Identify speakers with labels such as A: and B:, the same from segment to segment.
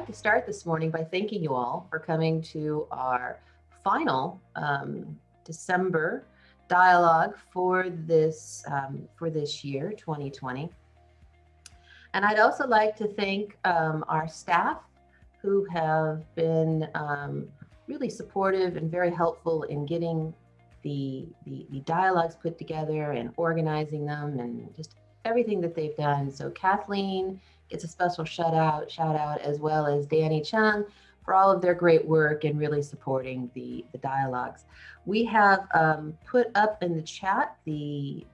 A: like to start this morning by thanking you all for coming to our final December dialogue for this year, 2020. And I'd also like to thank our staff who have been really supportive and very helpful in getting the dialogues put together and organizing them and just everything that they've done. So Kathleen gets a special shout out, as well as Danny Chung for all of their great work and really supporting the dialogues. We have put up in the chat the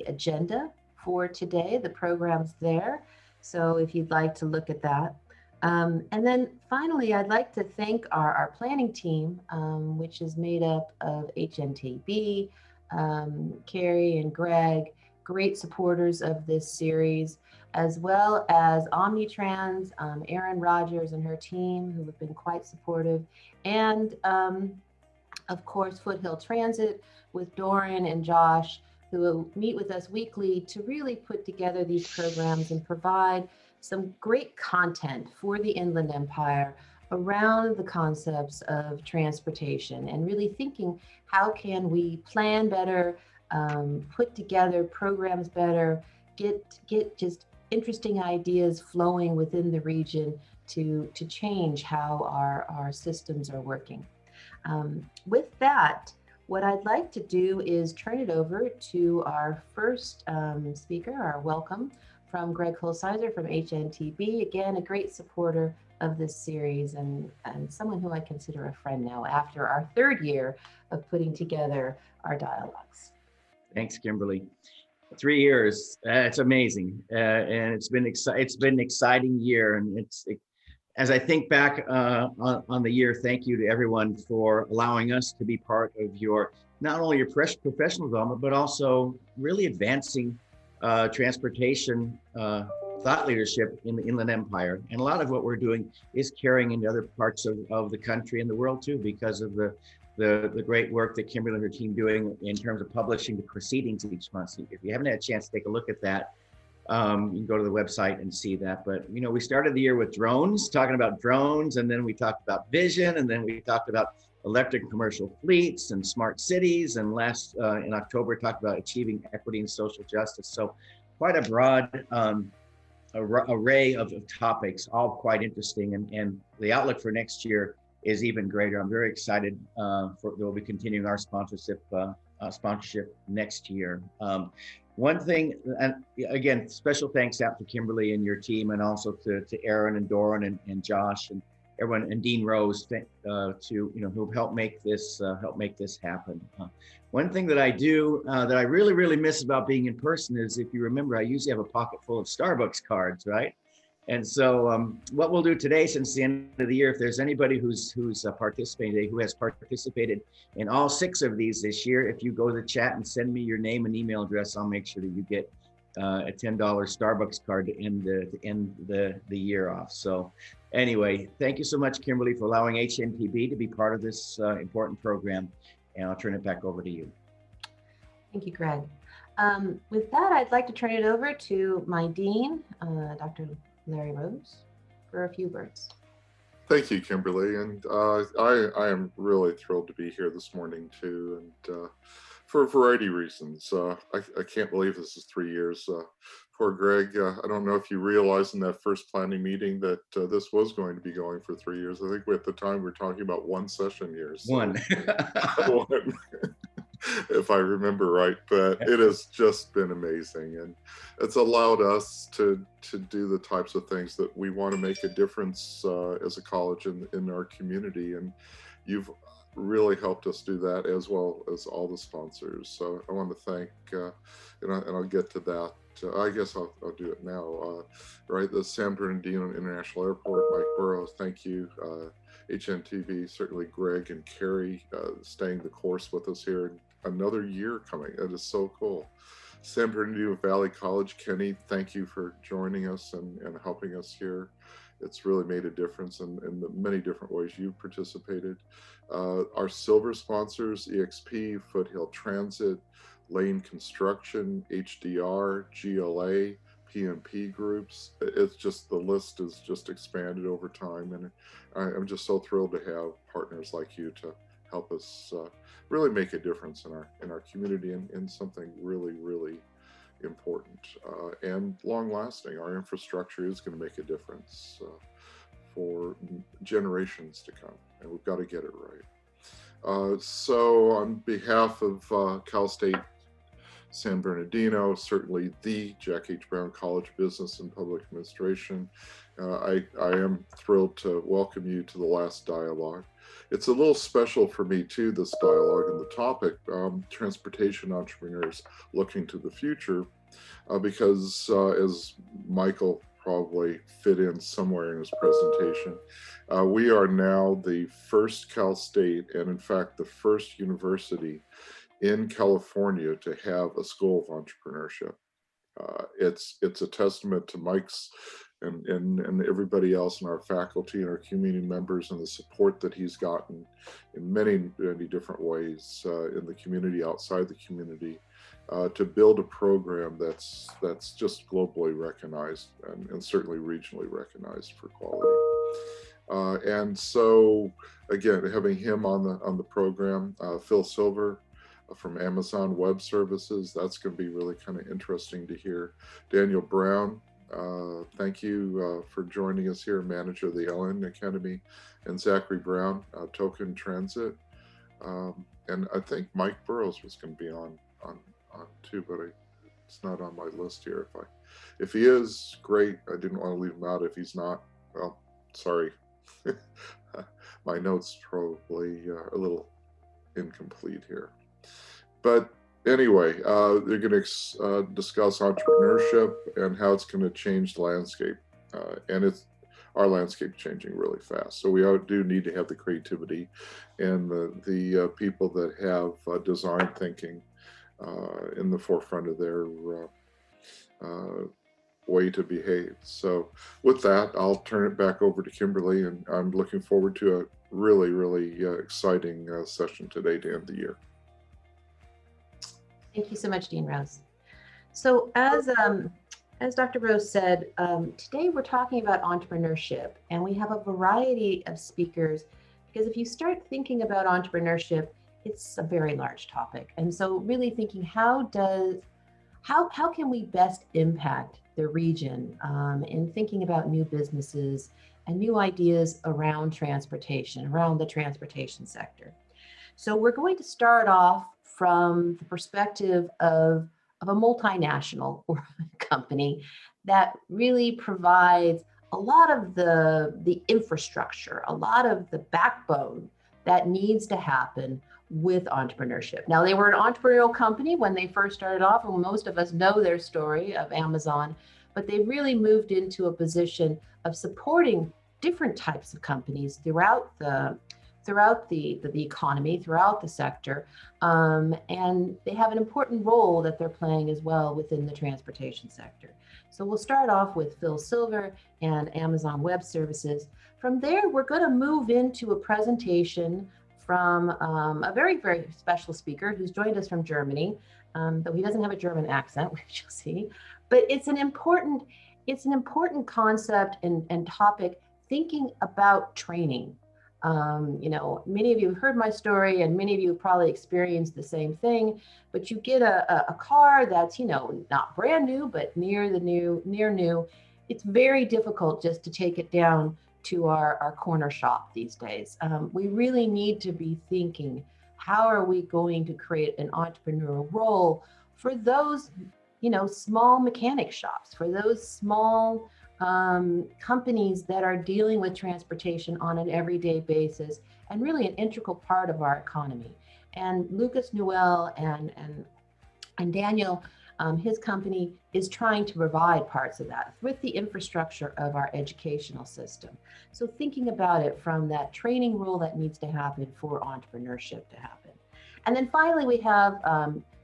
A: agenda for today, the program's there. So if you'd like to look at that. And then finally, I'd like to thank our planning team, which is made up of HNTB, Carrie and Greg, great supporters of this series, as well as Omnitrans, Erin Rogers and her team, who have been quite supportive, and of course, Foothill Transit with Doran and Josh, who will meet with us weekly to really put together these programs and provide some great content for the Inland Empire around the concepts of transportation and really thinking, how can we plan better, put together programs better, get just interesting ideas flowing within the region to change how our systems are working. With that, what I'd like to do is turn it over to our first speaker, our welcome from Greg Holsizer from HNTB. Again, a great supporter of this series and someone who I consider a friend now after our third year of putting together our dialogues.
B: Thanks, Kimberly. 3 years, it's amazing. And it's been an exciting year. And as I think back on the year, thank you to everyone for allowing us to be part of not only your professional development, but also really advancing transportation thought leadership in the Inland Empire. And a lot of what we're doing is carrying into other parts of the country and the world too, because of the great work that Kimberly and her team doing in terms of publishing the proceedings each month. If you haven't had a chance to take a look at that, you can go to the website and see that. But we started the year with drones, talking about drones, and then we talked about vision, and then we talked about electric commercial fleets and smart cities, and last in October talked about achieving equity and social justice. So quite a broad array of topics, all quite interesting, and the outlook for next year is even greater. I'm very excited we'll be continuing our sponsorship next year. One thing, and again, special thanks out to Kimberly and your team, and also to Erin and Doran and Josh and everyone, and Dean Rose, who helped make this happen. One thing that I do that I really miss about being in person is, if you remember, I usually have a pocket full of Starbucks cards, right? And so what we'll do today, since the end of the year, if there's anybody who's participating, who has participated in all 6 of these this year, if you go to the chat and send me your name and email address, I'll make sure that you get a $10 Starbucks card to end the year off. So anyway, thank you so much, Kimberly, for allowing HNTB to be part of this important program. And I'll turn it back over to you.
A: Thank you, Greg. With that, I'd like to turn it over to my dean, Dr. Larry Rose, for a few words.
C: Thank you, Kimberly. And I am really thrilled to be here this morning too, and for a variety of reasons. I can't believe this is 3 years. Poor Greg, I don't know if you realized in that first planning meeting that this was going to be going for 3 years. I think at the time we were talking about 1 session year. So
B: one.
C: If I remember right, but it has just been amazing, and it's allowed us to do the types of things that we want to make a difference as a college in our community, and you've really helped us do that, as well as all the sponsors. So I want to thank, and I'll get to that. I guess I'll do it now. Right, the San Bernardino International Airport, Mike Burrows, thank you. HNTV, certainly Greg and Carrie staying the course with us here. Another year coming. That is so cool. San Bernardino Valley College, Kenny, thank you for joining us and helping us here. It's really made a difference in the many different ways you've participated. Our silver sponsors, EXP, Foothill Transit, Lane Construction, HDR, GLA, PMP groups. It's just, the list is just expanded over time. And I'm just so thrilled to have partners like you to help us really make a difference in our community and in something really, really important and long lasting. Our infrastructure is going to make a difference for generations to come, and we've got to get it right. So on behalf of Cal State San Bernardino, certainly the Jack H. Brown College of Business and Public Administration, I am thrilled to welcome you to the last dialogue. It's a little special for me too, this dialogue and the topic, transportation entrepreneurs looking to the future, because as Michael probably fit in somewhere in his presentation, we are now the first Cal State, and in fact the first university in California to have a school of entrepreneurship. It's a testament to Mike's and everybody else in our faculty and our community members and the support that he's gotten in many, many different ways in the community, outside the community, to build a program that's just globally recognized and certainly regionally recognized for quality. And so again, having him on the program, Phil Silver from Amazon Web Services, that's going to be really kind of interesting to hear. Daniel Brown, thank you for joining us here, manager of the LN Academy, and Zachary Brown, Token Transit. And I think Mike Burrows was going to be on too, but it's not on my list here. If he is, great. I didn't want to leave him out. If he's not, well, sorry. My notes probably a little incomplete here. But anyway, they're going to discuss entrepreneurship and how it's going to change the landscape. And our landscape changing really fast. So we do need to have the creativity and the people that have design thinking in the forefront of their way to behave. So with that, I'll turn it back over to Kimberly, and I'm looking forward to a really, really exciting session today to end the year.
A: Thank you so much, Dean Rose. So as Dr. Rose said, today we're talking about entrepreneurship, and we have a variety of speakers, because if you start thinking about entrepreneurship, it's a very large topic. And so really thinking, how can we best impact the region in thinking about new businesses and new ideas around transportation, around the transportation sector. So we're going to start off from the perspective of a multinational company that really provides a lot of the infrastructure, a lot of the backbone that needs to happen with entrepreneurship. Now, they were an entrepreneurial company when they first started off, and most of us know their story of Amazon, but they really moved into a position of supporting different types of companies throughout the economy, throughout the sector, and they have an important role that they're playing as well within the transportation sector. So we'll start off with Phil Silver and Amazon Web Services. From there, we're going to move into a presentation from a very, very special speaker who's joined us from Germany, though he doesn't have a German accent, which you'll see. But it's an important concept and topic, thinking about training. Many of you have heard my story, and many of you have probably experienced the same thing, but you get a car that's, not brand new, but near new. It's very difficult just to take it down to our corner shop these days. We really need to be thinking, how are we going to create an entrepreneurial role for those, small mechanic shops, for those small companies that are dealing with transportation on an everyday basis, and really an integral part of our economy. And Lucas Newell and Daniel, his company is trying to provide parts of that with the infrastructure of our educational system. So thinking about it from that training role that needs to happen for entrepreneurship to happen. And then finally, we have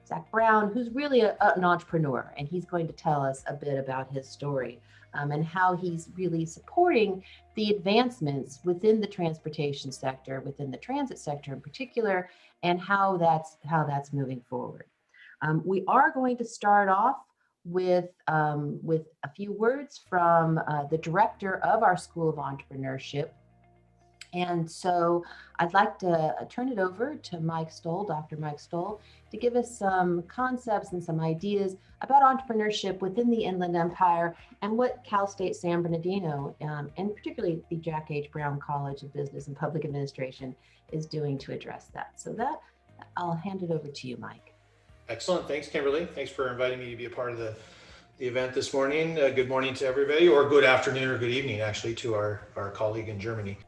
A: Zach Brown, who's really an entrepreneur, and he's going to tell us a bit about his story and how he's really supporting the advancements within the transportation sector, within the transit sector in particular, and how that's moving forward. We are going to start off with a few words from the director of our School of Entrepreneurship. And so I'd like to turn it over to Mike Stoll, Dr. Mike Stoll, to give us some concepts and some ideas about entrepreneurship within the Inland Empire and what Cal State San Bernardino, and particularly the Jack H. Brown College of Business and Public Administration, is doing to address that. So that, I'll hand it over to you, Mike.
D: Excellent. Thanks, Kimberly. Thanks for inviting me to be a part of the event this morning. Good morning to everybody, or good afternoon or good evening, actually, to our colleague in Germany.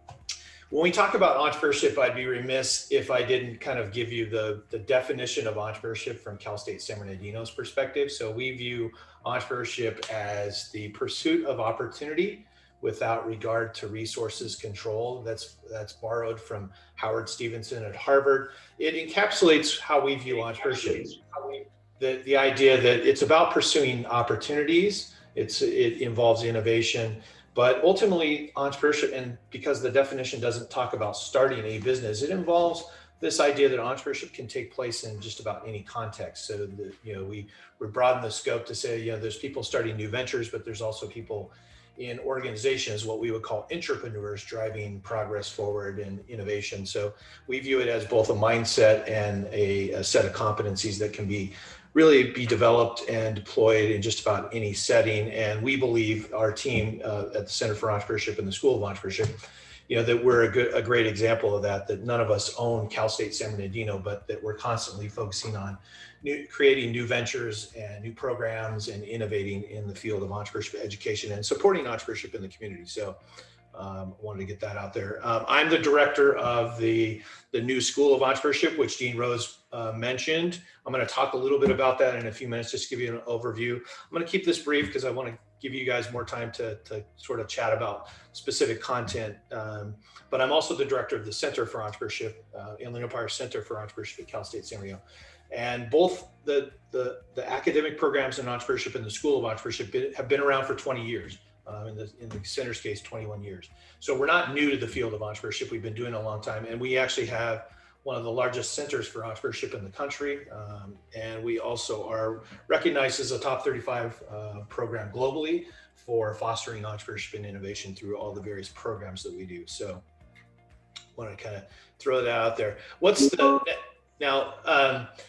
D: When we talk about entrepreneurship, I'd be remiss if I didn't kind of give you the definition of entrepreneurship from Cal State San Bernardino's perspective. So we view entrepreneurship as the pursuit of opportunity without regard to resources control. That's borrowed from Howard Stevenson at Harvard. It encapsulates how we view entrepreneurship. The idea that it's about pursuing opportunities, it involves innovation, but ultimately entrepreneurship, and because the definition doesn't talk about starting a business, it involves this idea that entrepreneurship can take place in just about any context. So we broaden the scope to say, there's people starting new ventures, but there's also people in organizations, what we would call intrapreneurs, driving progress forward and innovation. So we view it as both a mindset and a set of competencies that can really be developed and deployed in just about any setting. And we believe our team at the Center for Entrepreneurship and the School of Entrepreneurship, that we're a great example of that none of us own Cal State San Bernardino, but that we're constantly focusing on creating new ventures and new programs and innovating in the field of entrepreneurship education and supporting entrepreneurship in the community. So wanted to get that out there. I'm the director of the new School of Entrepreneurship, which Dean Rose mentioned. I'm going to talk a little bit about that in a few minutes, just to give you an overview. I'm going to keep this brief because I want to give you guys more time to sort of chat about specific content. But I'm also the director of the Center for Entrepreneurship, Inland Empire Center for Entrepreneurship at Cal State San Bernardino. And both the academic programs in entrepreneurship and the School of Entrepreneurship have been around for 20 years. In the center's case, 21 years. So we're not new to the field of entrepreneurship. We've been doing it a long time, and we actually have one of the largest centers for entrepreneurship in the country. And we also are recognized as a top 35 program globally for fostering entrepreneurship and innovation through all the various programs that we do. So I want to kind of throw that out there. Now,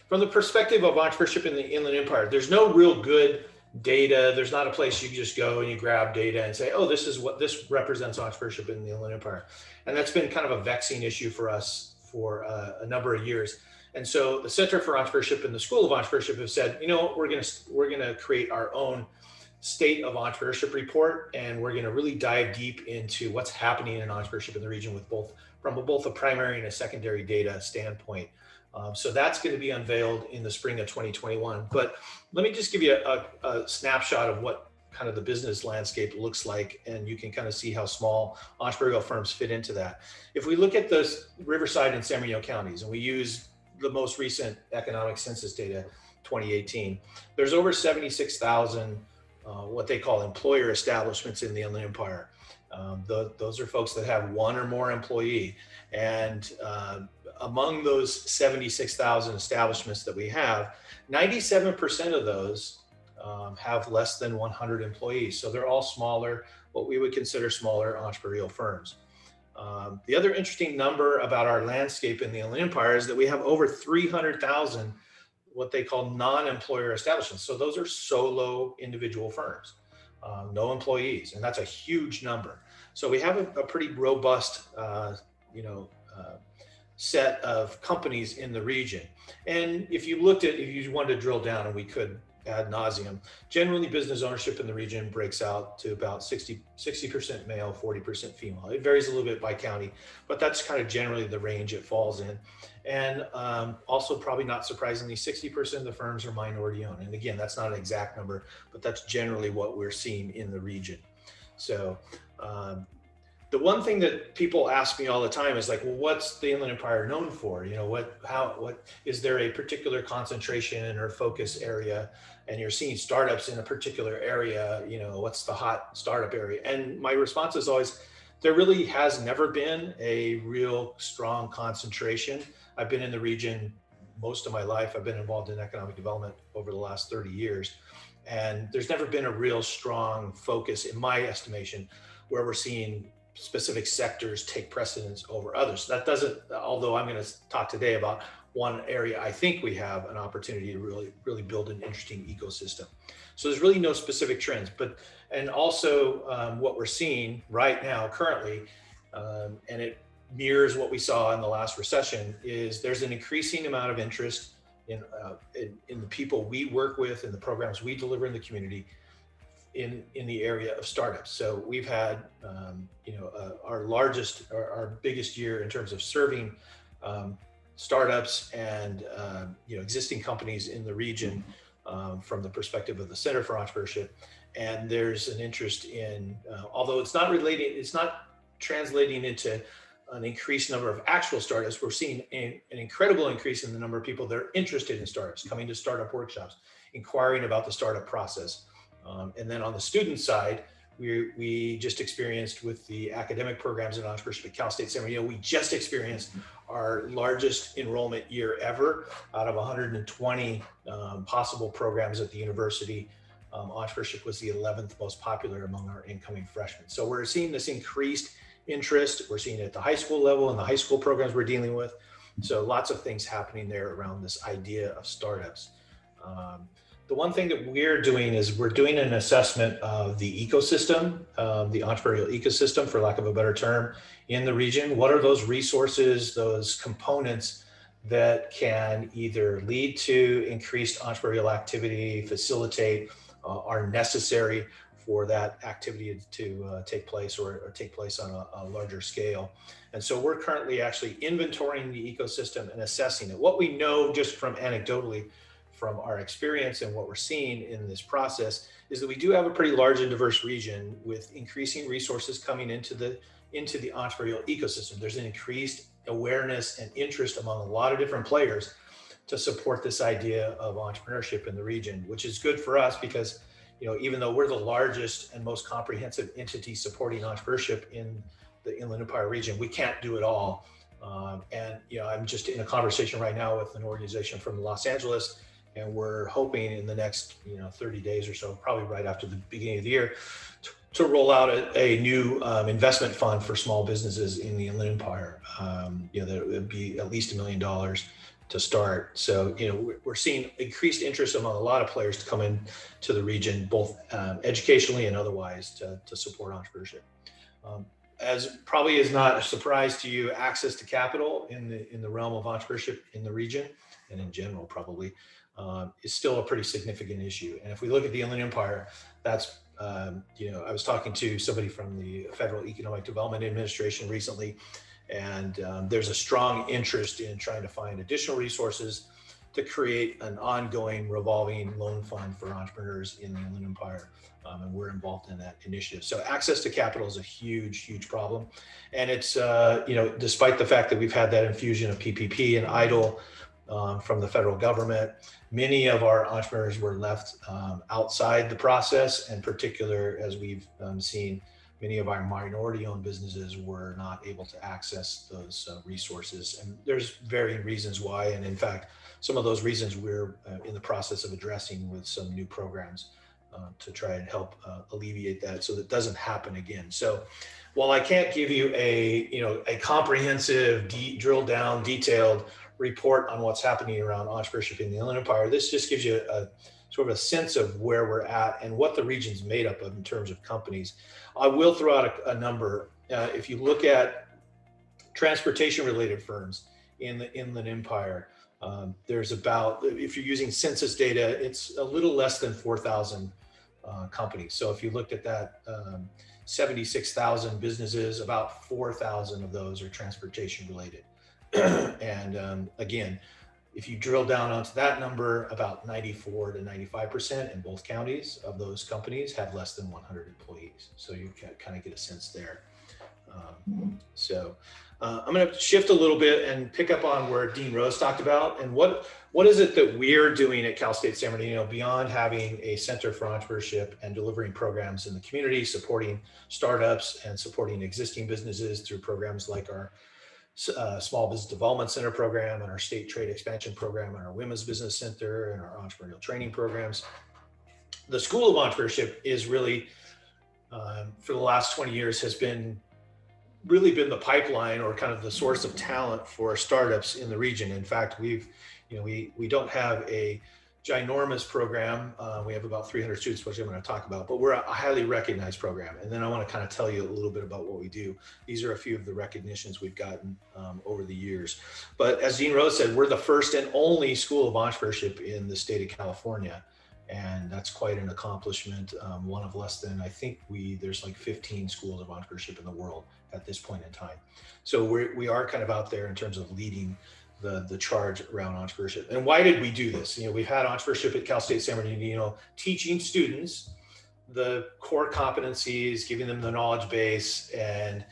D: from the perspective of entrepreneurship in the Inland Empire, there's no real good data. There's not a place you can just go and you grab data and say, oh, this represents entrepreneurship in the Inland Empire. And that's been kind of a vexing issue for us for a number of years. And so the Center for Entrepreneurship and the School of Entrepreneurship have said, we're going to create our own state of entrepreneurship report, and we're going to really dive deep into what's happening in entrepreneurship in the region from both a primary and a secondary data standpoint. So that's going to be unveiled in the spring of 2021. But let me just give you a snapshot of what kind of the business landscape looks like, and you can kind of see how small entrepreneurial firms fit into that. If we look at the Riverside and San Bernardino counties, and we use the most recent economic census data, 2018, there's over 76,000 what they call employer establishments in the Inland Empire. Those are folks that have one or more employee. And among those 76,000 establishments that we have, 97% of those have less than 100 employees. So they're all smaller, what we would consider smaller entrepreneurial firms. The other interesting number about our landscape in the Inland Empire is that we have over 300,000 what they call non-employer establishments. So those are solo individual firms, no employees, and that's a huge number. So we have a pretty robust, set of companies in the region. And if you wanted to drill down, and we could ad nauseum, generally business ownership in the region breaks out to about 60% male, 40% female. It varies a little bit by county, but that's kind of generally the range it falls in. And also, probably not surprisingly, 60% of the firms are minority owned. And again, that's not an exact number, but that's generally what we're seeing in the region. So the one thing that people ask me all the time is like, well, what's the Inland Empire known for? What is there a particular concentration or focus area? And you're seeing startups in a particular area, what's the hot startup area? And my response is always, there really has never been a real strong concentration. I've been in the region most of my life. I've been involved in economic development over the last 30 years. And there's never been a real strong focus, in my estimation, where we're seeing specific sectors take precedence over others. That doesn't, although I'm going to talk today about one area I think we have an opportunity to really build an interesting ecosystem. So there's really no specific trends, and also what we're seeing right now currently, and it mirrors what we saw in the last recession, is there's an increasing amount of interest in the people we work with and the programs we deliver in the community in the area of startups. So we've had our biggest year in terms of serving startups and existing companies in the region from the perspective of the Center for Entrepreneurship. And there's an interest in, although it's not translating into an increased number of actual startups, we're seeing an incredible increase in the number of people that are interested in startups, coming to startup workshops, inquiring about the startup process. And then on the student side, we just experienced with the academic programs in entrepreneurship at Cal State San Bernardino, we just experienced our largest enrollment year ever. Out of 120 possible programs at the university, entrepreneurship was the 11th most popular among our incoming freshmen. So we're seeing this increased interest. We're seeing it at the high school level and the high school programs we're dealing with. So lots of things happening there around this idea of startups. The one thing that we're doing is we're doing an assessment of the ecosystem, the entrepreneurial ecosystem, for lack of a better term, in the region. What are those resources, those components that can either lead to increased entrepreneurial activity, facilitate, are necessary for that activity to take place or take place on a larger scale. And so we're currently actually inventorying the ecosystem and assessing it. What we know just from anecdotally from our experience and what we're seeing in this process is that we do have a pretty large and diverse region with increasing resources coming into the entrepreneurial ecosystem. There's an increased awareness and interest among a lot of different players to support this idea of entrepreneurship in the region, which is good for us because, even though we're the largest and most comprehensive entity supporting entrepreneurship in the Inland Empire region, we can't do it all. I'm just in a conversation right now with an organization from Los Angeles, and we're hoping in the next 30 days or so, probably right after the beginning of the year, to roll out a new investment fund for small businesses in the Inland Empire. That would be at least $1 million to start. So, we're seeing increased interest among a lot of players to come in to the region, both educationally and otherwise, to support entrepreneurship. As probably is not a surprise to you, access to capital in the realm of entrepreneurship in the region and in general probably is still a pretty significant issue. And if we look at the Inland Empire, that's I was talking to somebody from the Federal Economic Development Administration recently, and there's a strong interest in trying to find additional resources to create an ongoing revolving loan fund for entrepreneurs in the Inland Empire. And we're involved in that initiative. So access to capital is a huge problem. And it's, despite the fact that we've had that infusion of PPP and EIDL from the federal government, many of our entrepreneurs were left outside the process. In particular, as we've seen, many of our minority-owned businesses were not able to access those resources. And there's varying reasons why. And in fact, some of those reasons we're in the process of addressing with some new programs to try and help alleviate that so that it doesn't happen again. So while I can't give you a comprehensive, drill down, detailed report on what's happening around entrepreneurship in the Inland Empire, this just gives you a sort of a sense of where we're at and what the region's made up of in terms of companies. I will throw out a number. If you look at transportation related firms in the Inland Empire, there's about, if you're using census data, it's a little less than 4,000 companies. So if you looked at that, 76,000 businesses, about 4,000 of those are transportation related. And again, if you drill down onto that number, about 94 to 95% in both counties of those companies have less than 100 employees. So you can kind of get a sense there. I'm going to shift a little bit and pick up on where Dean Rose talked about, and what is it that we're doing at Cal State San Bernardino beyond having a Center for Entrepreneurship and delivering programs in the community, supporting startups and supporting existing businesses through programs like our Small Business Development Center program and our State Trade Expansion program and our Women's Business Center and our entrepreneurial training programs. The School of Entrepreneurship is really, for the last 20 years, has really been the pipeline or kind of the source of talent for startups in the region. In fact, we don't have a ginormous program. We have about 300 students, which I'm going to talk about, but we're a highly recognized program. And then I want to kind of tell you a little bit about what we do. These are a few of the recognitions we've gotten over the years. But as Dean Rose said, we're the first and only School of Entrepreneurship in the state of California. And that's quite an accomplishment. One of less than, I think there's like 15 schools of entrepreneurship in the world at this point in time. So we are kind of out there in terms of leading the charge around entrepreneurship. And why did we do this? We've had entrepreneurship at Cal State San Bernardino, teaching students the core competencies, giving them the knowledge base, and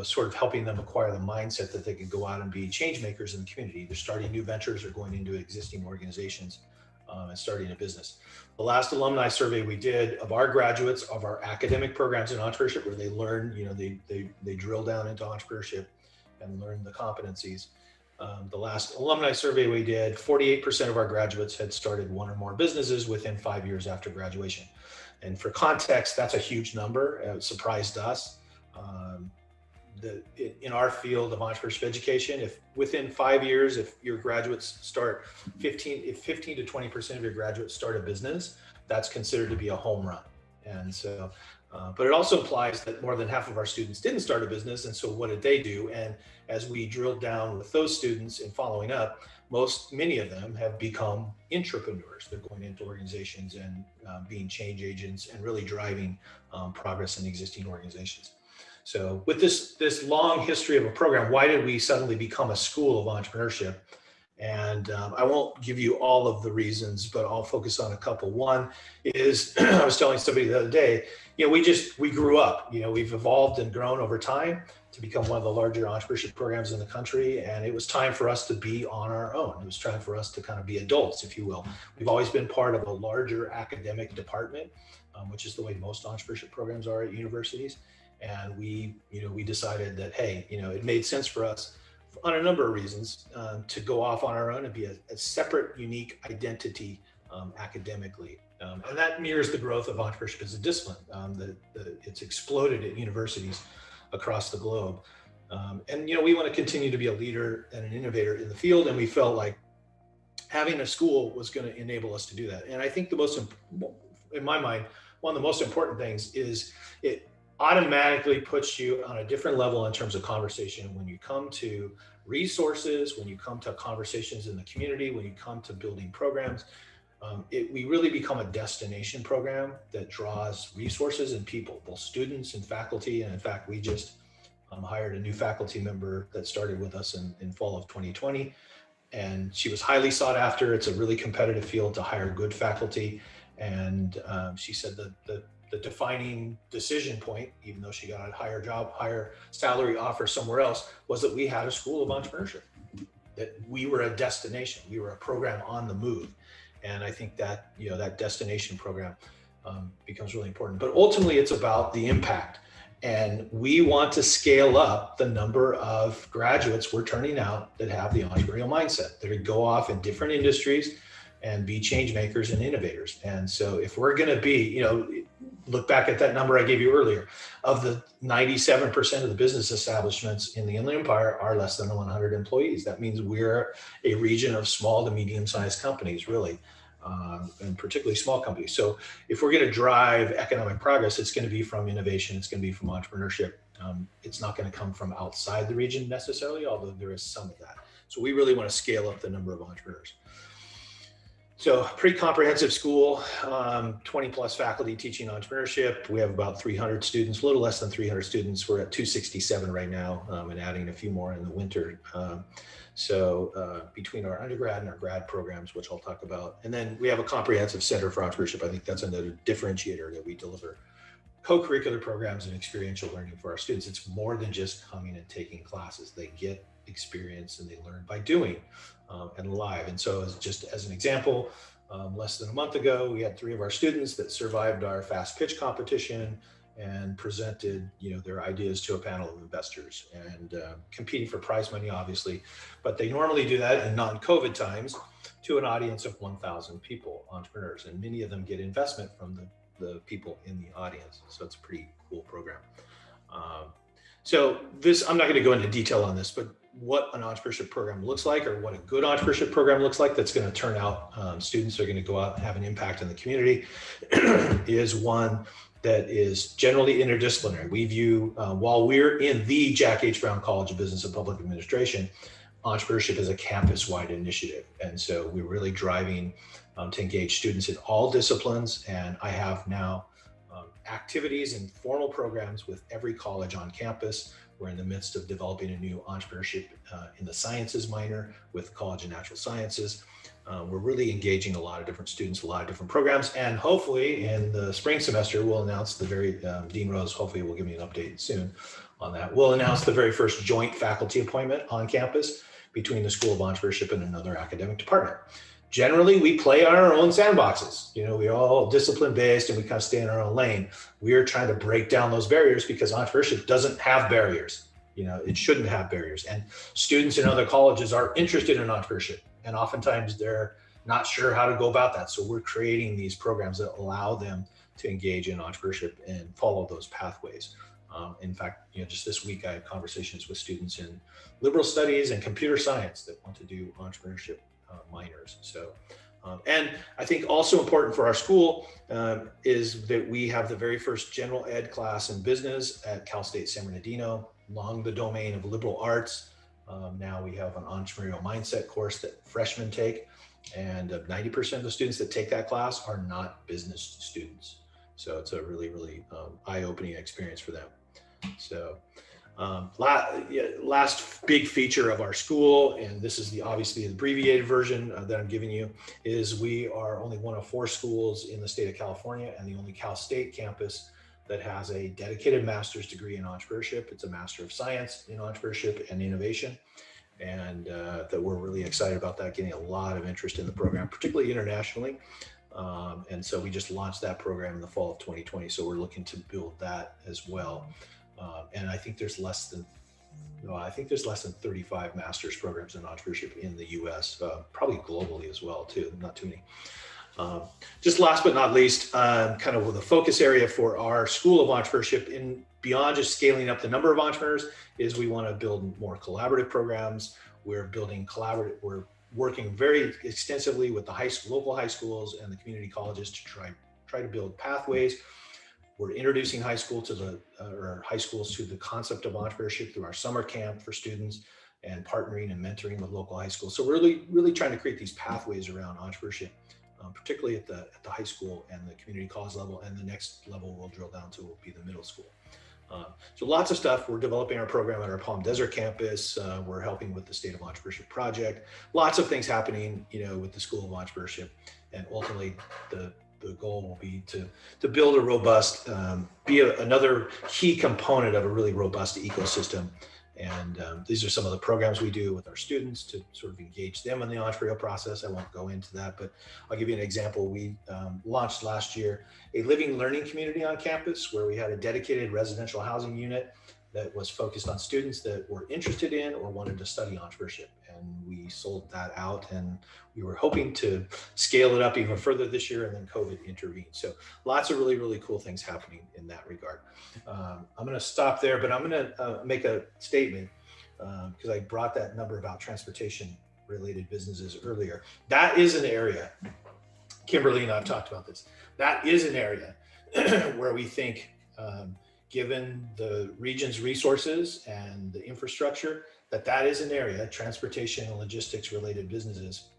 D: sort of helping them acquire the mindset that they can go out and be change makers in the community. They're starting new ventures or going into existing organizations and starting a business. The last alumni survey we did of our graduates of our academic programs in entrepreneurship, where they learn, they drill down into entrepreneurship and learn the competencies. The last alumni survey we did, 48% of our graduates had started one or more businesses within 5 years after graduation. And for context, that's a huge number. It surprised us. In our field of entrepreneurship education, if within 5 years, if your graduates start 15 to 20% of your graduates start a business, that's considered to be a home run. And so, but it also implies that more than half of our students didn't start a business. And so what did they do? And as we drilled down with those students and following up, many of them have become intrapreneurs. They're going into organizations and being change agents and really driving progress in existing organizations. So with this long history of a program, why did we suddenly become a school of entrepreneurship? And I won't give you all of the reasons, but I'll focus on a couple. One is, I was telling somebody the other day, we grew up, we've evolved and grown over time to become one of the larger entrepreneurship programs in the country. And it was time for us to be on our own. It was time for us to kind of be adults, if you will. We've always been part of a larger academic department, which is the way most entrepreneurship programs are at universities. And we decided that, hey, it made sense for us on a number of reasons to go off on our own and be a separate, unique identity academically. And that mirrors the growth of entrepreneurship as a discipline. It's exploded at universities across the globe. And we want to continue to be a leader and an innovator in the field. And we felt like having a school was going to enable us to do that. And I think in my mind, one of the most important things is it automatically puts you on a different level in terms of conversation when you come to resources, when you come to conversations in the community, when you come to building programs. We really become a destination program that draws resources and people, both students and faculty. And in fact, we just hired a new faculty member that started with us in fall of 2020. And she was highly sought after. It's a really competitive field to hire good faculty. And she said that the defining decision point, even though she got a higher salary offer somewhere else, was that we had a school of entrepreneurship, that we were a destination, we were a program on the move. And I think that, that destination program becomes really important. But ultimately, it's about the impact. And we want to scale up the number of graduates we're turning out that have the entrepreneurial mindset, that go off in different industries and be change makers and innovators. And so if we're going to be, look back at that number I gave you earlier, of the 97% of the business establishments in the Inland Empire are less than 100 employees. That means we're a region of small to medium-sized companies, really, and particularly small companies. So if we're going to drive economic progress, it's going to be from innovation, it's going to be from entrepreneurship. It's not going to come from outside the region necessarily, although there is some of that. So we really want to scale up the number of entrepreneurs. So pretty comprehensive school, 20 plus faculty teaching entrepreneurship. We have about 300 students, a little less than 300 students. We're at 267 right now and adding a few more in the winter. So between our undergrad and our grad programs, which I'll talk about. And then we have a comprehensive center for entrepreneurship. I think that's another differentiator, that we deliver co-curricular programs and experiential learning for our students. It's more than just coming and taking classes. They get experience and they learn by doing and live. And so just as an example, less than a month ago, we had 3 of our students that survived our fast pitch competition and presented, their ideas to a panel of investors, and competing for prize money, obviously. But they normally do that in non-COVID times to an audience of 1,000 people, entrepreneurs, and many of them get investment from the people in the audience. So it's a pretty cool program. So this, I'm not going to go into detail on this, but what an entrepreneurship program looks like, or what a good entrepreneurship program looks like, that's going to turn out students that are going to go out and have an impact in the community, is one that is generally interdisciplinary. We view, while we're in the Jack H. Brown College of Business and Public Administration, entrepreneurship is a campus-wide initiative. And so we're really driving to engage students in all disciplines. And I have now activities and formal programs with every college on campus. We're in the midst of developing a new entrepreneurship in the sciences minor with College of Natural Sciences. We're really engaging a lot of different students, a lot of different programs, and hopefully in the spring semester, we'll announce Dean Rose hopefully will give me an update soon on that. We'll announce the very first joint faculty appointment on campus between the School of Entrepreneurship and another academic department. Generally, we play on our own sandboxes. We're all discipline based and we kind of stay in our own lane. We're trying to break down those barriers because entrepreneurship doesn't have barriers. It shouldn't have barriers. And students in other colleges are interested in entrepreneurship, and oftentimes they're not sure how to go about that. So we're creating these programs that allow them to engage in entrepreneurship and follow those pathways. In fact, just this week I had conversations with students in liberal studies and computer science that want to do entrepreneurship minors. So, and I think also important for our school is that we have the very first general ed class in business at Cal State San Bernardino, along the domain of liberal arts. Now we have an entrepreneurial mindset course that freshmen take, and 90% of the students that take that class are not business students. So it's a really, really eye-opening experience for them. So last big feature of our school, and this is obviously the abbreviated version that I'm giving you, is we are only one of 4 schools in the state of California and the only Cal State campus that has a dedicated master's degree in entrepreneurship. It's a Master of Science in Entrepreneurship and Innovation. And that we're really excited about that, getting a lot of interest in the program, particularly internationally. And so we just launched that program in the fall of 2020. So we're looking to build that as well. And I think there's less than 35 master's programs in entrepreneurship in the US, probably globally as well too, not too many. Just last but not least, kind of the focus area for our School of Entrepreneurship, in beyond just scaling up the number of entrepreneurs, is we want to build more collaborative programs. We're working very extensively with the local high schools and the community colleges to try to build pathways. We're introducing high schools to the concept of entrepreneurship through our summer camp for students, and partnering and mentoring with local high schools. So we're really trying to create these pathways around entrepreneurship, particularly at the high school and the community college level, and the next level we'll drill down to will be the middle school. So lots of stuff. We're developing our program at our Palm Desert campus. We're helping with the State of Entrepreneurship project. Lots of things happening, with the School of Entrepreneurship, and ultimately the goal will be to build a robust, another key component of a really robust ecosystem. And these are some of the programs we do with our students to sort of engage them in the entrepreneurial process. I won't go into that, but I'll give you an example. We launched last year a living learning community on campus, where we had a dedicated residential housing unit that was focused on students that were interested in or wanted to study entrepreneurship. And we sold that out, and we were hoping to scale it up even further this year, and then COVID intervened. So lots of really, really cool things happening in that regard. I'm going to stop there, but I'm going to make a statement because I brought that number about transportation related businesses earlier. That is an area, Kimberly and I have talked about this, that is an area where we think, given the region's resources and the infrastructure, that is an area, transportation and logistics related businesses,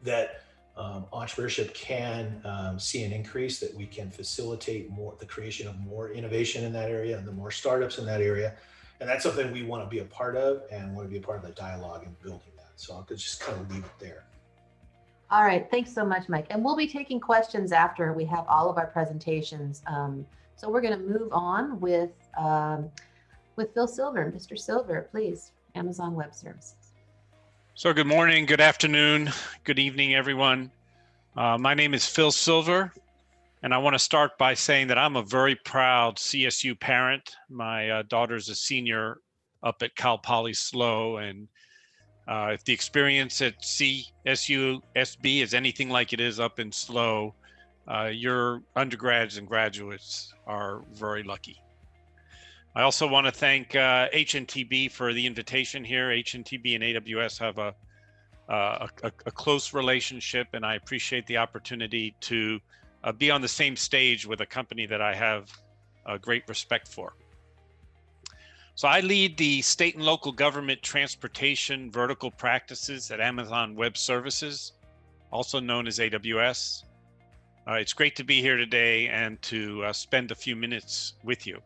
D: that entrepreneurship can see an increase, that we can facilitate the creation of more innovation in that area and the more startups in that area. And that's something we want to be a part of, and want to be a part of the dialogue and building that. So I'll just kind of leave it there.
A: All right, thanks so much, Mike. And we'll be taking questions after we have all of our presentations. So we're going to move on with Phil Silver. Mr. Silver, please, Amazon Web Services.
E: So good morning, good afternoon, good evening, everyone. My name is Phil Silver, And I want to start by saying that I'm a very proud CSU parent. My daughter's a senior up at Cal Poly SLO, and if the experience at CSU SB is anything like it is up in SLO, your undergrads and graduates are very lucky. I also want to thank HNTB for the invitation here. HNTB and AWS have a close relationship, and I appreciate the opportunity to be on the same stage with a company that I have a great respect for. So I lead the state and local government transportation vertical practices at Amazon Web Services, also known as AWS. It's great to be here today and to spend a few minutes with you.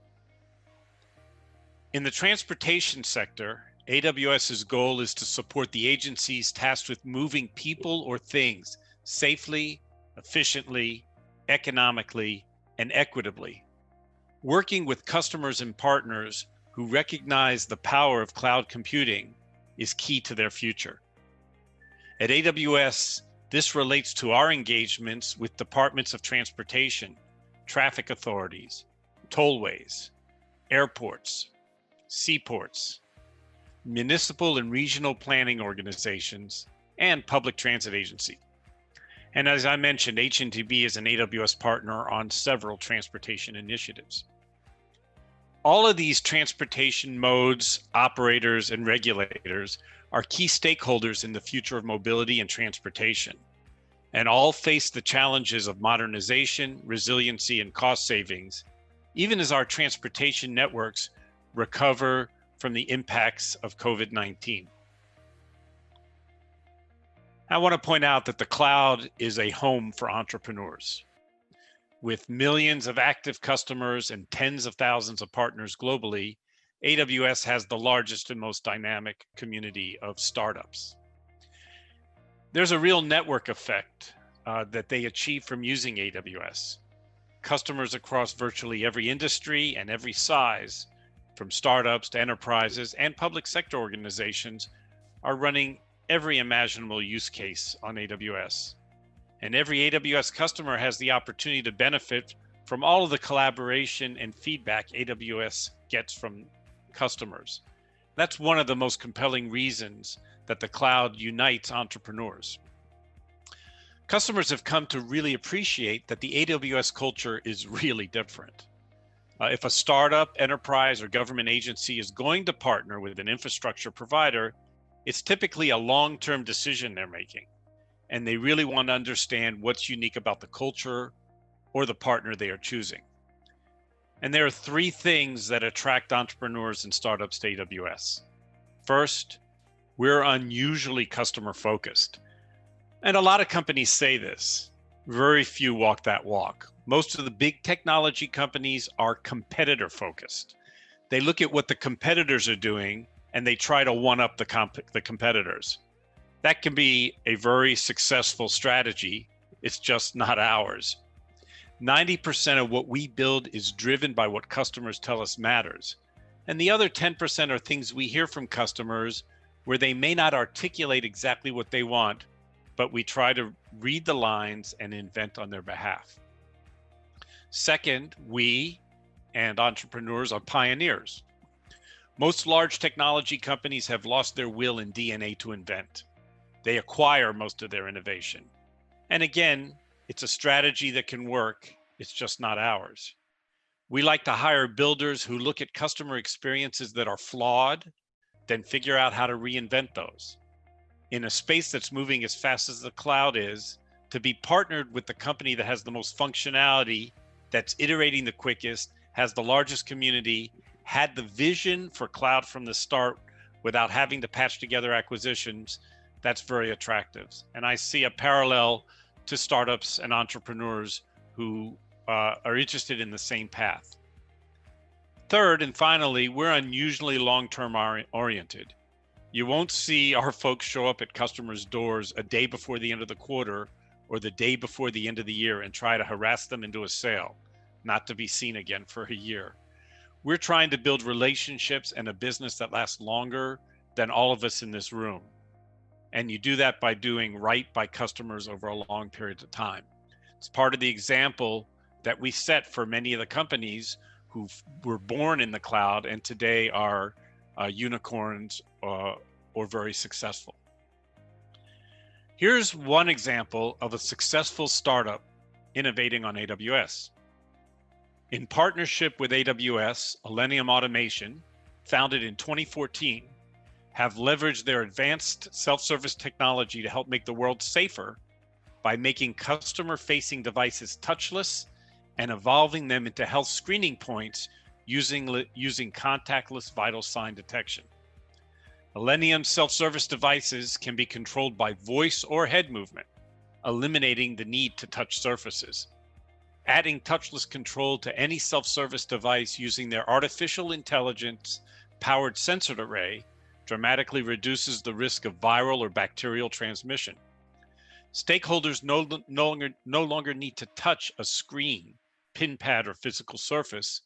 E: In the transportation sector, AWS's goal is to support the agencies tasked with moving people or things safely, efficiently, economically, and equitably, working with customers and partners who recognize the power of cloud computing is key to their future. At AWS, this relates to our engagements with departments of transportation, traffic authorities, tollways, airports, seaports, municipal and regional planning organizations, and public transit agencies. And as I mentioned, HNTB is an AWS partner on several transportation initiatives. All of these transportation modes, operators, and regulators are key stakeholders in the future of mobility and transportation, and all face the challenges of modernization, resiliency, and cost savings, even as our transportation networks recover from the impacts of COVID-19. I want to point out that the cloud is a home for entrepreneurs. With millions of active customers and tens of thousands of partners globally, AWS has the largest and most dynamic community of startups. There's a real network effect that they achieve from using AWS. Customers across virtually every industry and every size, from startups to enterprises and public sector organizations, are running every imaginable use case on AWS. And every AWS customer has the opportunity to benefit from all of the collaboration and feedback AWS gets from customers. That's one of the most compelling reasons that the cloud unites entrepreneurs. Customers have come to really appreciate that the AWS culture is really different. If a startup, enterprise, or government agency is going to partner with an infrastructure provider, it's typically a long-term decision they're making, and they really want to understand what's unique about the culture or the partner they are choosing. And there are three things that attract entrepreneurs and startups to AWS. First, we're unusually customer-focused. And a lot of companies say this. Very few walk that walk. Most of the big technology companies are competitor-focused. They look at what the competitors are doing and they try to one-up the competitors. That can be a very successful strategy. It's just not ours. 90% of what we build is driven by what customers tell us matters. And the other 10% are things we hear from customers where they may not articulate exactly what they want, but we try to read the lines and invent on their behalf. Second, we and entrepreneurs are pioneers. Most large technology companies have lost their will and DNA to invent. They acquire most of their innovation. And again, it's a strategy that can work. It's just not ours. We like to hire builders who look at customer experiences that are flawed, then figure out how to reinvent those. In a space that's moving as fast as the cloud is, to be partnered with the company that has the most functionality, that's iterating the quickest, has the largest community, had the vision for cloud from the start without having to patch together acquisitions, that's very attractive. And I see a parallel to startups and entrepreneurs who are interested in the same path. Third, and finally, we're unusually long-term oriented. You won't see our folks show up at customers' doors a day before the end of the quarter or the day before the end of the year and try to harass them into a sale, not to be seen again for a year. We're trying to build relationships and a business that lasts longer than all of us in this room. And you do that by doing right by customers over a long period of time. It's part of the example that we set for many of the companies who were born in the cloud and today are unicorns or very successful. Here's one example of a successful startup innovating on AWS. In partnership with AWS, Millennium Automation, founded in 2014, have leveraged their advanced self-service technology to help make the world safer by making customer-facing devices touchless and evolving them into health screening points using contactless vital sign detection. Millennium self-service devices can be controlled by voice or head movement, eliminating the need to touch surfaces. Adding touchless control to any self-service device using their artificial intelligence powered sensor array dramatically reduces the risk of viral or bacterial transmission. Stakeholders no longer need to touch a screen, pin pad, or physical surface,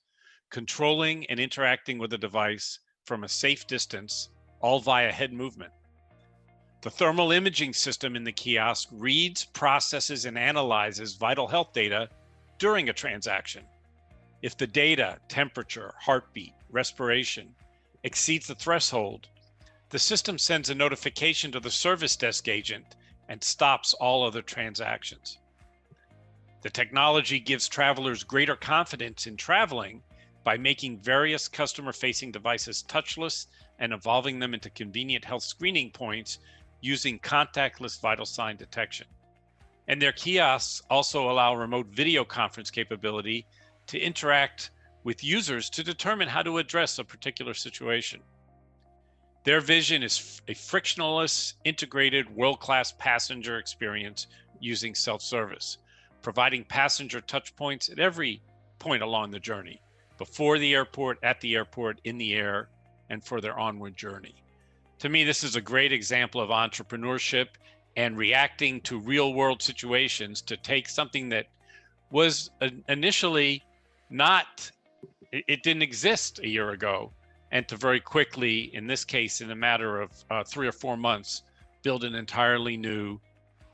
E: controlling and interacting with the device from a safe distance, all via head movement. The thermal imaging system in the kiosk reads, processes, and analyzes vital health data during a transaction. If the data, temperature, heartbeat, respiration exceeds the threshold, the system sends a notification to the service desk agent and stops all other transactions. The technology gives travelers greater confidence in traveling by making various customer-facing devices touchless and evolving them into convenient health screening points using contactless vital sign detection. And their kiosks also allow remote video conference capability to interact with users to determine how to address a particular situation. Their vision is a frictionless, integrated, world-class passenger experience using self-service, providing passenger touch points at every point along the journey, before the airport, at the airport, in the air, and for their onward journey. To me, this is a great example of entrepreneurship and reacting to real-world situations to take something that was initially it didn't exist a year ago, and to very quickly, in this case, in a matter of 3 or 4 months, build an entirely new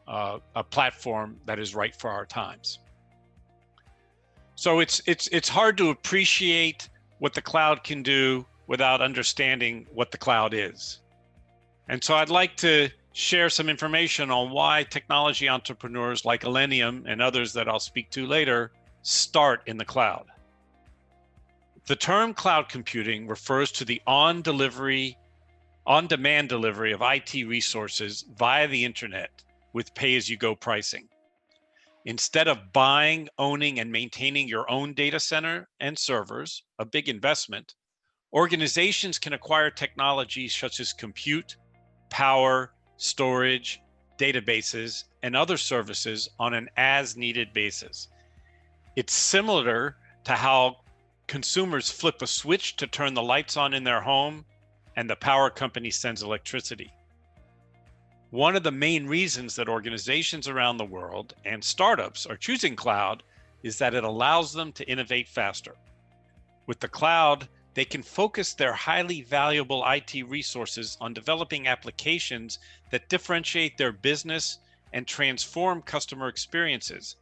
E: a platform that is right for our times. So it's hard to appreciate what the cloud can do without understanding what the cloud is. And so I'd like to share some information on why technology entrepreneurs like Millennium and others that I'll speak to later start in the cloud. The term cloud computing refers to the on-demand delivery of IT resources via the internet with pay-as-you-go pricing. Instead of buying, owning, and maintaining your own data center and servers, a big investment, organizations can acquire technologies such as compute, power, storage, databases, and other services on an as-needed basis. It's similar to how consumers flip a switch to turn the lights on in their home and the power company sends electricity. One of the main reasons that organizations around the world and startups are choosing cloud is that it allows them to innovate faster. With the cloud, they can focus their highly valuable IT resources on developing applications that differentiate their business and transform customer experiences,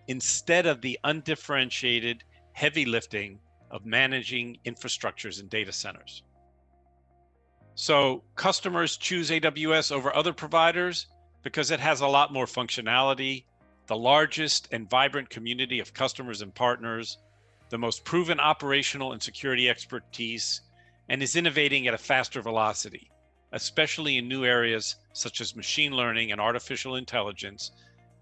E: instead of the undifferentiated heavy lifting of managing infrastructures and data centers. So customers choose AWS over other providers because it has a lot more functionality, the largest and vibrant community of customers and partners, the most proven operational and security expertise, and is innovating at a faster velocity, especially in new areas such as machine learning and artificial intelligence,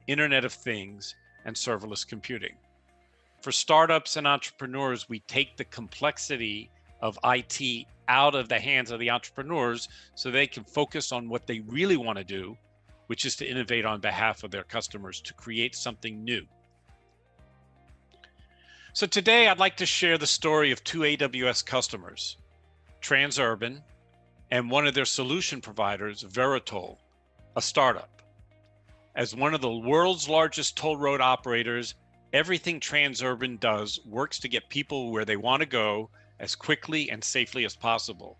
E: Internet of Things, and serverless computing. For startups and entrepreneurs, we take the complexity of IT out of the hands of the entrepreneurs so they can focus on what they really want to do, which is to innovate on behalf of their customers to create something new. So today I'd like to share the story of 2 AWS customers, Transurban and one of their solution providers, Veritol, a startup. As one of the world's largest toll road operators, everything Transurban does works to get people where they want to go as quickly and safely as possible,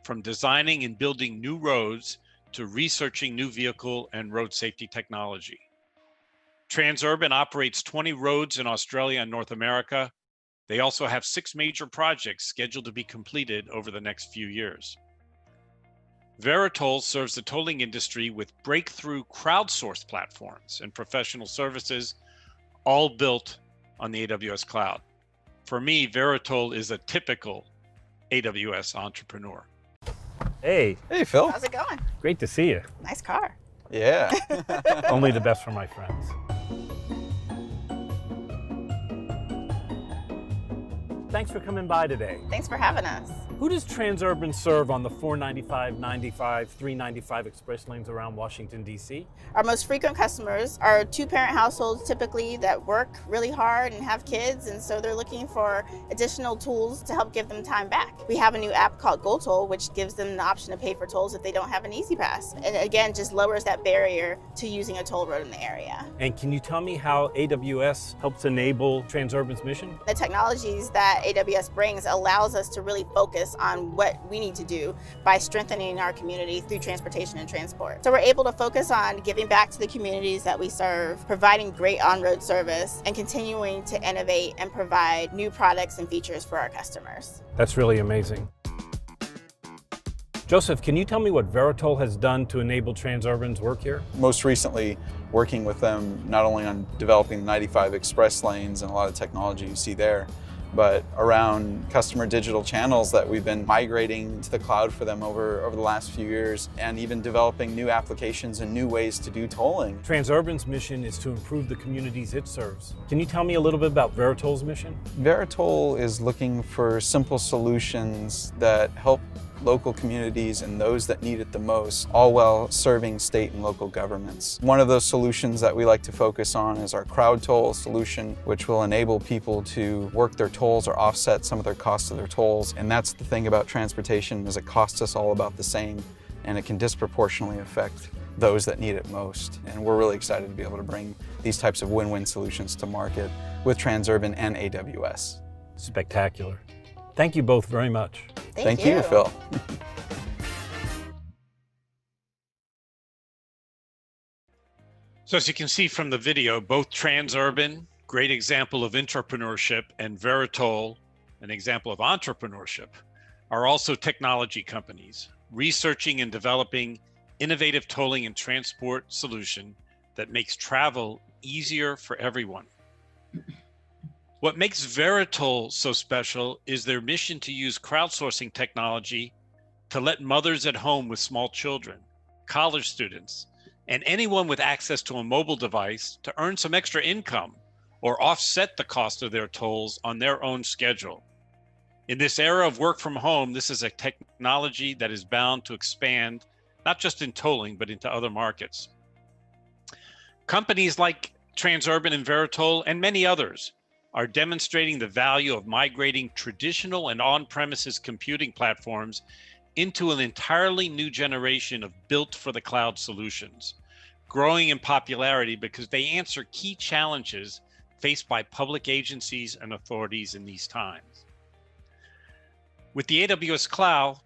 E: from designing and building new roads to researching new vehicle and road safety technology. Transurban operates 20 roads in Australia and North America. They also have 6 major projects scheduled to be completed over the next few years. Veritoll serves the tolling industry with breakthrough crowdsourced platforms and professional services, all built on the AWS cloud. For me, Veritoll is a typical AWS entrepreneur.
F: Hey.
G: Hey, Phil.
H: How's it going?
F: Great to see you.
H: Nice car.
G: Yeah.
F: Only the best for my friends. Thanks for coming by today.
H: Thanks for having us.
F: Who does Transurban serve on the 495, 95, 395 express lanes around Washington, D.C.?
H: Our most frequent customers are two-parent households typically that work really hard and have kids, and so they're looking for additional tools to help give them time back. We have a new app called GoToll, which gives them the option to pay for tolls if they don't have an Easy Pass. And again, just lowers that barrier to using a toll road in the area.
F: And can you tell me how AWS helps enable Transurban's mission?
H: The technologies that AWS brings allows us to really focus on what we need to do by strengthening our community through transportation and transport. So we're able to focus on giving back to the communities that we serve, providing great on-road service, and continuing to innovate and provide new products and features for our customers.
F: That's really amazing. Joseph, can you tell me what Veritoll has done to enable Transurban's work here?
G: Most recently, working with them not only on developing 95 express lanes and a lot of technology you see there, but around customer digital channels that we've been migrating to the cloud for them over the last few years, and even developing new applications and new ways to do tolling.
F: Transurban's mission is to improve the communities it serves. Can you tell me a little bit about Veritoll's mission?
G: Veritoll is looking for simple solutions that help local communities and those that need it the most, all while serving state and local governments. One of those solutions that we like to focus on is our crowd toll solution, which will enable people to work their tolls or offset some of their costs of their tolls. And that's the thing about transportation, is it costs us all about the same, and it can disproportionately affect those that need it most. And we're really excited to be able to bring these types of win-win solutions to market with Transurban and AWS.
F: Spectacular. Thank you both very much.
G: Thank you, Phil.
E: So as you can see from the video, both Transurban, great example of intrapreneurship, and Veritoll, an example of entrepreneurship, are also technology companies, researching and developing innovative tolling and transport solution that makes travel easier for everyone. What makes Veritoll so special is their mission to use crowdsourcing technology to let mothers at home with small children, college students, and anyone with access to a mobile device to earn some extra income or offset the cost of their tolls on their own schedule. In this era of work from home, this is a technology that is bound to expand, not just in tolling, but into other markets. Companies like Transurban and Veritoll and many others are demonstrating the value of migrating traditional and on-premises computing platforms into an entirely new generation of built-for-the-cloud solutions, growing in popularity because they answer key challenges faced by public agencies and authorities in these times. With the AWS cloud,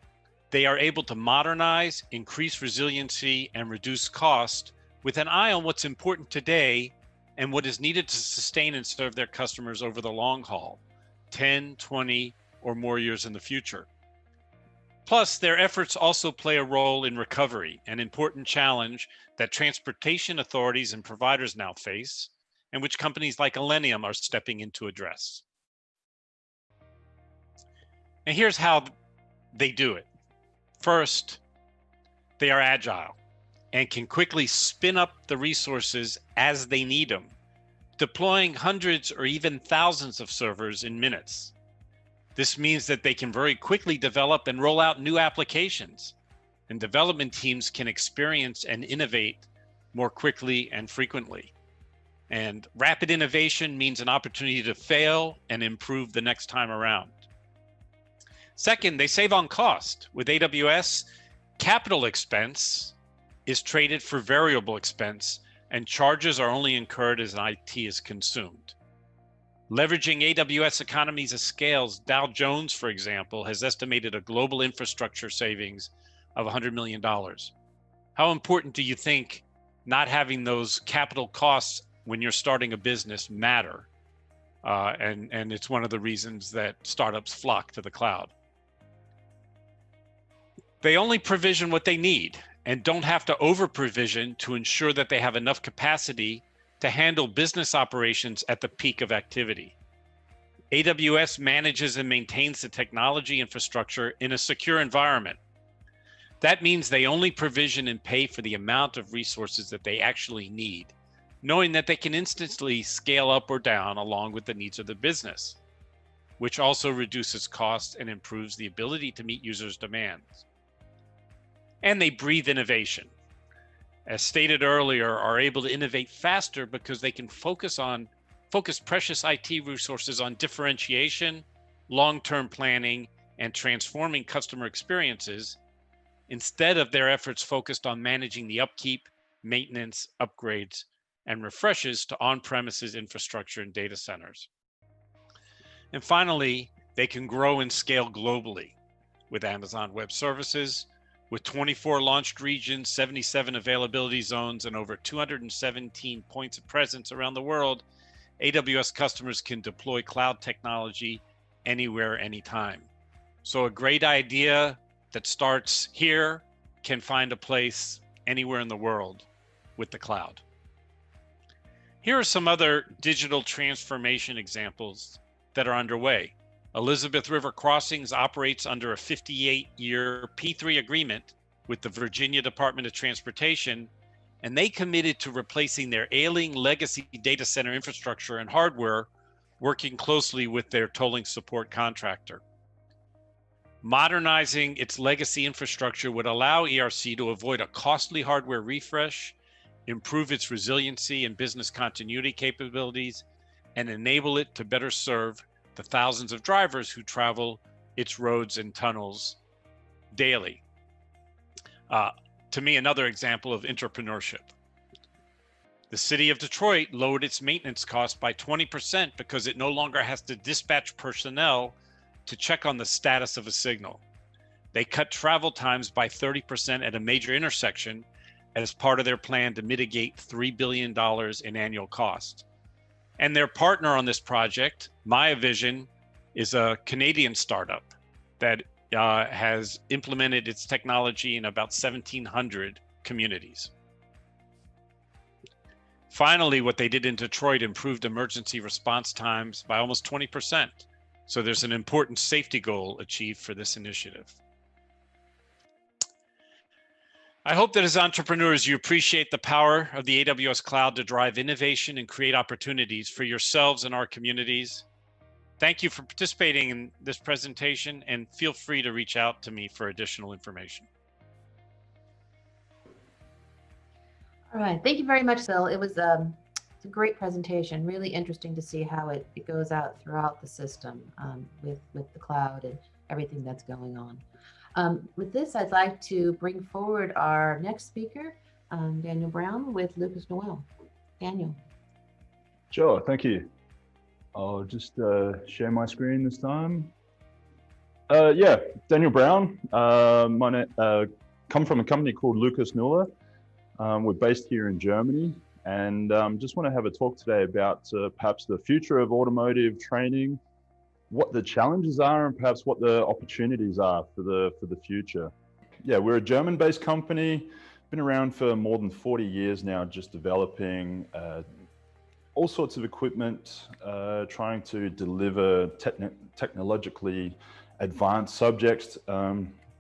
E: they are able to modernize, increase resiliency, and reduce cost with an eye on what's important today and what is needed to sustain and serve their customers over the long haul, 10, 20, or more years in the future. Plus, their efforts also play a role in recovery, an important challenge that transportation authorities and providers now face, and which companies like Millennium are stepping in to address. And here's how they do it. First, they are agile and can quickly spin up the resources as they need them, deploying hundreds or even thousands of servers in minutes. This means that they can very quickly develop and roll out new applications, and development teams can experience and innovate more quickly and frequently. And rapid innovation means an opportunity to fail and improve the next time around. Second, they save on cost. With AWS, capital expense is traded for variable expense, and charges are only incurred as IT is consumed. Leveraging AWS economies of scales, Dow Jones, for example, has estimated a global infrastructure savings of $100 million. How important do you think not having those capital costs when you're starting a business matter. And it's one of the reasons that startups flock to the cloud. They only provision what they need and don't have to over provision to ensure that they have enough capacity to handle business operations at the peak of activity. AWS manages and maintains the technology infrastructure in a secure environment. That means they only provision and pay for the amount of resources that they actually need, knowing that they can instantly scale up or down along with the needs of the business, which also reduces costs and improves the ability to meet users' demands. And they breathe innovation. As stated earlier, are able to innovate faster because they can focus precious IT resources on differentiation, long-term planning, and transforming customer experiences, instead of their efforts focused on managing the upkeep, maintenance, upgrades, and refreshes to on-premises infrastructure and data centers. And finally, they can grow and scale globally with Amazon Web Services, with 24 launched regions, 77 availability zones, and over 217 points of presence around the world. AWS customers can deploy cloud technology anywhere, anytime. So a great idea that starts here can find a place anywhere in the world with the cloud. Here are some other digital transformation examples that are underway. Elizabeth River Crossings operates under a 58-year P3 agreement with the Virginia Department of Transportation, and they committed to replacing their ailing legacy data center infrastructure and hardware, working closely with their tolling support contractor. Modernizing its legacy infrastructure would allow ERC to avoid a costly hardware refresh, improve its resiliency and business continuity capabilities, and enable it to better serve the thousands of drivers who travel its roads and tunnels daily. To me, another example of entrepreneurship. The city of Detroit lowered its maintenance costs by 20% because it no longer has to dispatch personnel to check on the status of a signal. They cut travel times by 30% at a major intersection as part of their plan to mitigate $3 billion in annual costs. And their partner on this project, Maya Vision, is a Canadian startup that has implemented its technology in about 1,700 communities. Finally, what they did in Detroit improved emergency response times by almost 20%. So there's an important safety goal achieved for this initiative. I hope that as entrepreneurs, you appreciate the power of the AWS cloud to drive innovation and create opportunities for yourselves and our communities. Thank you for participating in this presentation, and feel free to reach out to me for additional information.
A: All right, thank you very much, Phil. It was it's a great presentation, really interesting to see how it goes out throughout the system with the cloud and everything that's going on. With this, I'd like to bring forward our next speaker, Daniel Brown with Lucas Noel. Daniel.
I: Sure, thank you. I'll just share my screen this time. Yeah, Daniel Brown. Come from a company called Lucas Noel. We're based here in Germany, and just want to have a talk today about perhaps the future of automotive training, what the challenges are, and perhaps what the opportunities are for the future. Yeah, we're a German-based company, been around for more than 40 years now, just developing all sorts of equipment, trying to deliver technologically advanced subjects,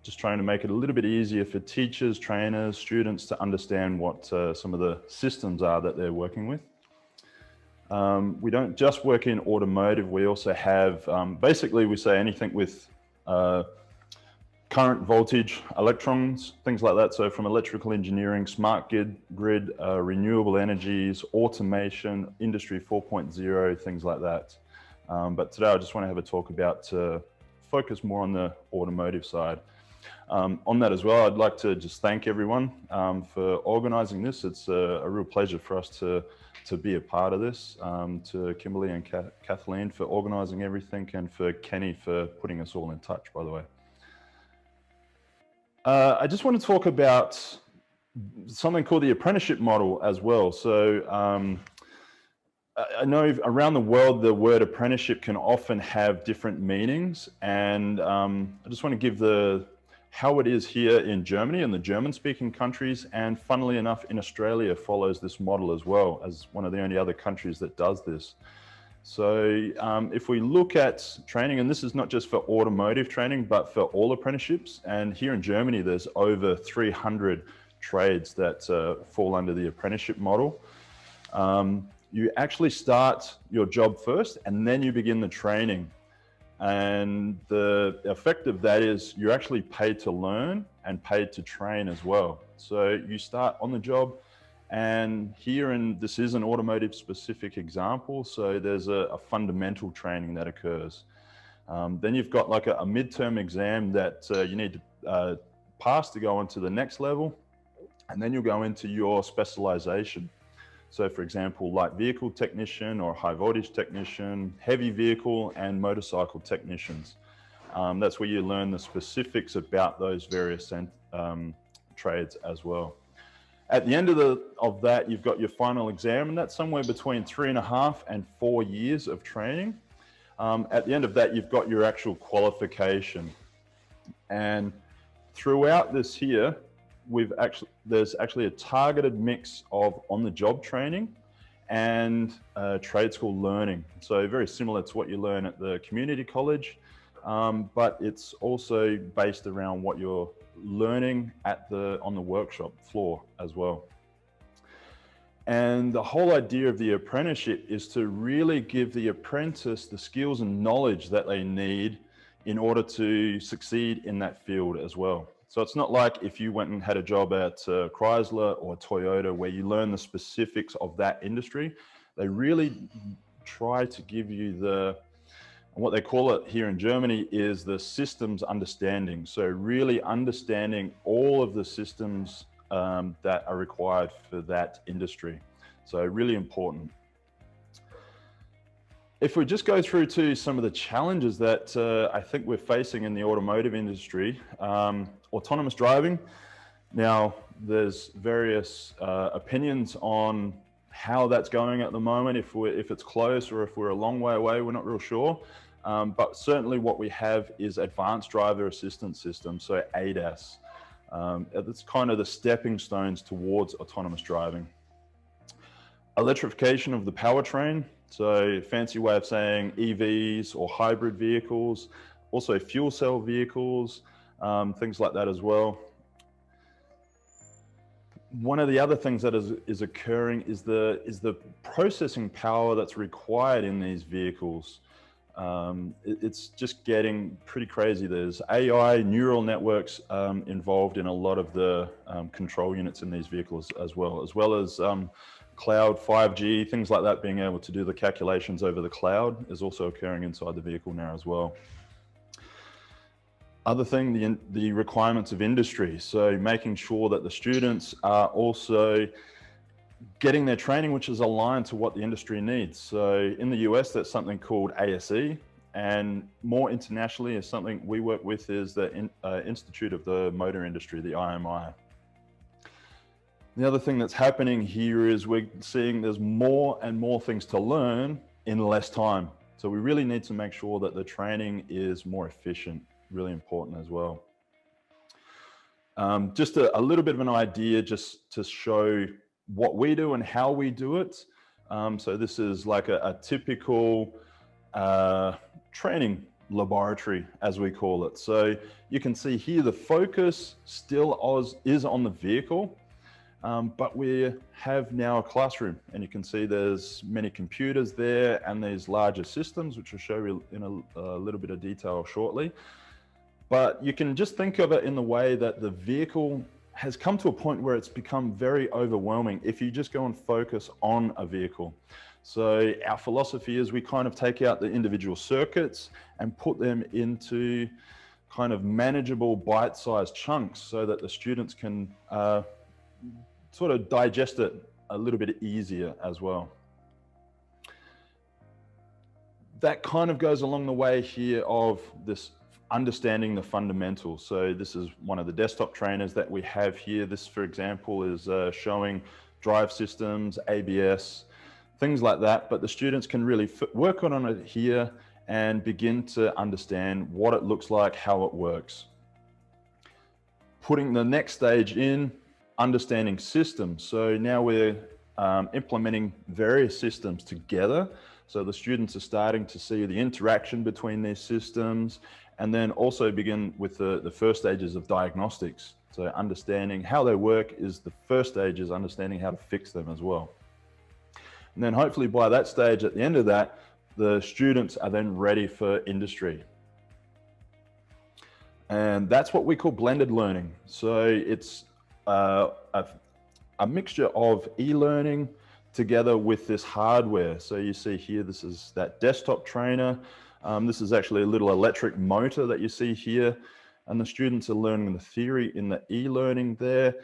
I: just trying to make it a little bit easier for teachers, trainers, students to understand what some of the systems are that they're working with. We don't just work in automotive, we also have, basically we say anything with current voltage, electrons, things like that. So from electrical engineering, smart grid, renewable energies, automation, industry 4.0, things like that. But today I just want to have a talk about focus more on the automotive side. On that as well, I'd like to just thank everyone for organizing this. It's a real pleasure for us to be a part of this, to Kimberly and Kathleen for organizing everything, and for Kenny for putting us all in touch, by the way. I just want to talk about something called the apprenticeship model as well. So I know around the world, the word apprenticeship can often have different meanings. And I just want to give how it is here in Germany and the German-speaking countries. And funnily enough, in Australia follows this model as well, as one of the only other countries that does this. So if we look at training, and this is not just for automotive training, but for all apprenticeships. And here in Germany, there's over 300 trades that fall under the apprenticeship model. You actually start your job first, and then you begin the training. And the effect of that is you're actually paid to learn and paid to train as well. So you start on the job, and this is an automotive specific example. So there's a fundamental training that occurs. Then you've got like a midterm exam that you need to pass to go on to the next level. And then you'll go into your specialization. So for example, light vehicle technician or high voltage technician, heavy vehicle and motorcycle technicians. That's where you learn the specifics about those various trades as well. At the end of that, you've got your final exam, and that's somewhere between 3.5 and 4 years of training. At the end of that, you've got your actual qualification. And throughout this here, there's actually a targeted mix of on-the-job training and trade school learning. So very similar to what you learn at the community college, but it's also based around what you're learning on the workshop floor as well. And the whole idea of the apprenticeship is to really give the apprentice the skills and knowledge that they need in order to succeed in that field as well. So it's not like if you went and had a job at Chrysler or Toyota where you learn the specifics of that industry. They really try to give you what they call it here in Germany is the systems understanding. So really understanding all of the systems that are required for that industry. So really important. If we just go through to some of the challenges that I think we're facing in the automotive industry, autonomous driving. Now, there's various opinions on how that's going at the moment, if it's close or if we're a long way away, we're not real sure. But certainly what we have is advanced driver assistance systems, so ADAS. That's kind of the stepping stones towards autonomous driving. Electrification of the powertrain. So fancy way of saying EVs or hybrid vehicles, also fuel cell vehicles, things like that as well. One of the other things that is occurring is the processing power that's required in these vehicles. It's just getting pretty crazy. There's AI neural networks involved in a lot of the control units in these vehicles as well as cloud, 5G, things like that, being able to do the calculations over the cloud is also occurring inside the vehicle now as well. Other thing, the requirements of industry. So making sure that the students are also getting their training, which is aligned to what the industry needs. So in the US, that's something called ASE, and more internationally is something we work with is the Institute of the Motor Industry, the IMI. The other thing that's happening here is we're seeing there's more and more things to learn in less time. So we really need to make sure that the training is more efficient, really important as well. Just a little bit of an idea just to show what we do and how we do it. So this is like a typical training laboratory, as we call it. So you can see here the focus still is on the vehicle. But we have now a classroom, and you can see there's many computers there and these larger systems, which I'll show you in a little bit of detail shortly. But you can just think of it in the way that the vehicle has come to a point where it's become very overwhelming if you just go and focus on a vehicle. So our philosophy is we kind of take out the individual circuits and put them into kind of manageable bite-sized chunks so that the students can sort of digest it a little bit easier as well. That kind of goes along the way here of this understanding the fundamentals. So this is one of the desktop trainers that we have here. This, for example, is showing drive systems, ABS, things like that. But the students can really work on it here and begin to understand what it looks like, how it works. Putting the next stage in, understanding systems. So now we're implementing various systems together. So the students are starting to see the interaction between these systems, and then also begin with the first stages of diagnostics. So understanding how they work is the first stage, is understanding how to fix them as well. And then hopefully by that stage, at the end of that, the students are then ready for industry. And that's what we call blended learning. So it's a mixture of e-learning together with this hardware. So you see here, this is that desktop trainer. This is actually a little electric motor that you see here. And the students are learning the theory in the e-learning there.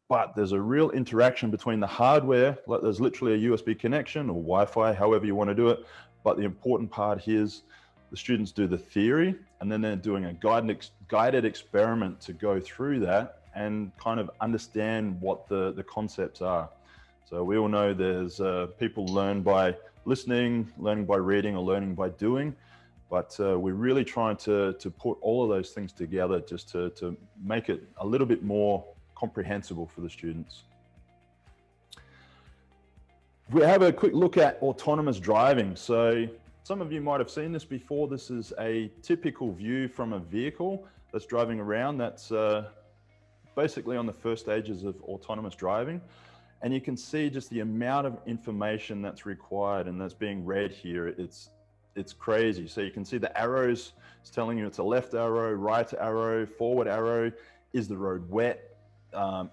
I: But there's a real interaction between the hardware, like there's literally a USB connection or Wi-Fi, however you want to do it. But the important part here is the students do the theory, and then they're doing a guided experiment to go through that and kind of understand what the concepts are. So we all know there's people learn by listening, learning by reading, or learning by doing. But we're really trying to put all of those things together just to make it a little bit more comprehensible for the students. We have a quick look at autonomous driving. So some of you might have seen this before. This is a typical view from a vehicle that's driving around. That's basically on the first stages of autonomous driving. And you can see just the amount of information that's required and that's being read here. It's crazy. So you can see the arrows. It's telling you it's a left arrow, right arrow, forward arrow. Is the road wet?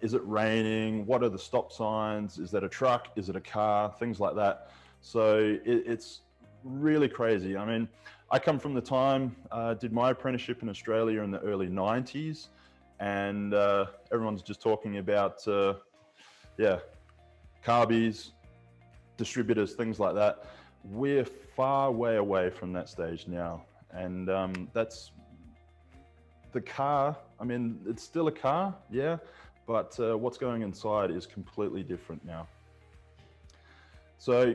I: Is it raining? What are the stop signs? Is that a truck? Is it a car? Things like that. So it's really crazy. I mean, I come from the time, did my apprenticeship in Australia in the early 90s, and everyone's just talking about, carbies, distributors, things like that. We're far way away from that stage now. And that's the car. I mean, it's still a car, yeah, but what's going inside is completely different now. So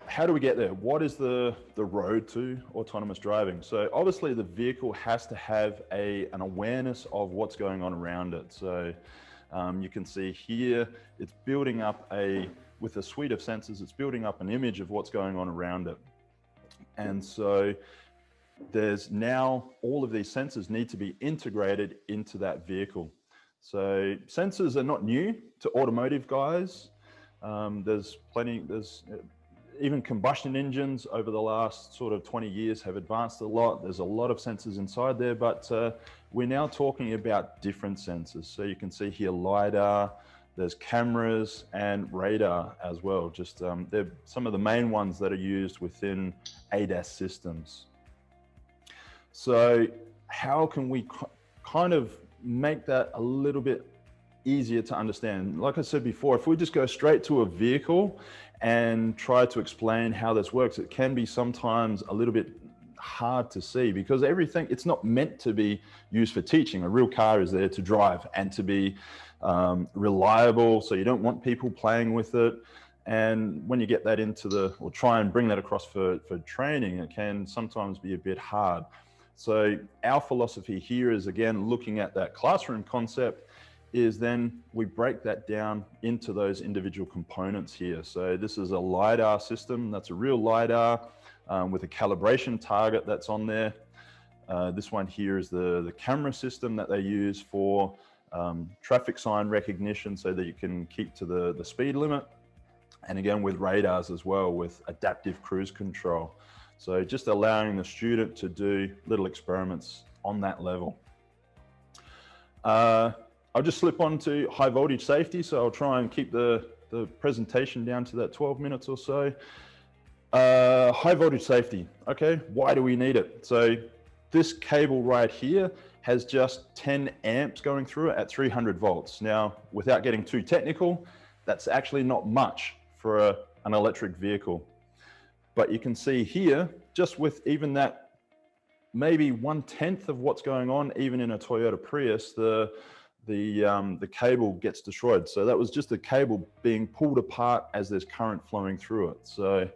I: how do we get there? What is the road to autonomous driving? So obviously the vehicle has to have an awareness of what's going on around it. So you can see here, it's building up with a suite of sensors, it's building up an image of what's going on around it. And so there's now all of these sensors need to be integrated into that vehicle. So sensors are not new to automotive guys. There's even combustion engines over the last sort of 20 years have advanced a lot. There's a lot of sensors inside there, but we're now talking about different sensors. So you can see here LiDAR, there's cameras and radar as well. Just they're some of the main ones that are used within ADAS systems. So how can we kind of make that a little bit easier to understand? Like I said before, if we just go straight to a vehicle and try to explain how this works, it can be sometimes a little bit hard to see, because it's not meant to be used for teaching. A real car is there to drive and to be reliable, so you don't want people playing with it. And when you get that or try and bring that across for training, it can sometimes be a bit hard. So our philosophy here is, again, looking at that classroom concept, is then we break that down into those individual components here. So this is a LiDAR system. That's a real LiDAR with a calibration target that's on there. This one here is the camera system that they use for traffic sign recognition, so that you can keep to the speed limit. And again, with radars as well, with adaptive cruise control. So just allowing the student to do little experiments on that level. I'll just slip on to high voltage safety. So I'll try and keep the presentation down to that 12 minutes or so. High voltage safety. Okay, why do we need it? So this cable right here has just 10 amps going through it at 300 volts. Now, without getting too technical, that's actually not much for an electric vehicle. But you can see here, just with even that, maybe 1/10 of what's going on, even in a Toyota Prius, the the cable gets destroyed. So that was just the cable being pulled apart as there's current flowing through it. So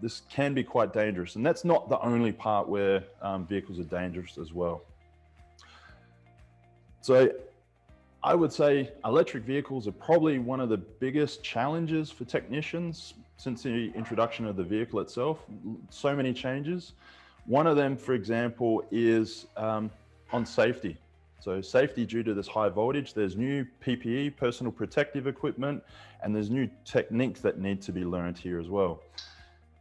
I: this can be quite dangerous. And that's not the only part where vehicles are dangerous as well. So I would say electric vehicles are probably one of the biggest challenges for technicians since the introduction of the vehicle itself. So many changes. One of them, for example, is on safety. So safety due to this high voltage, there's new PPE, personal protective equipment, and there's new techniques that need to be learned here as well.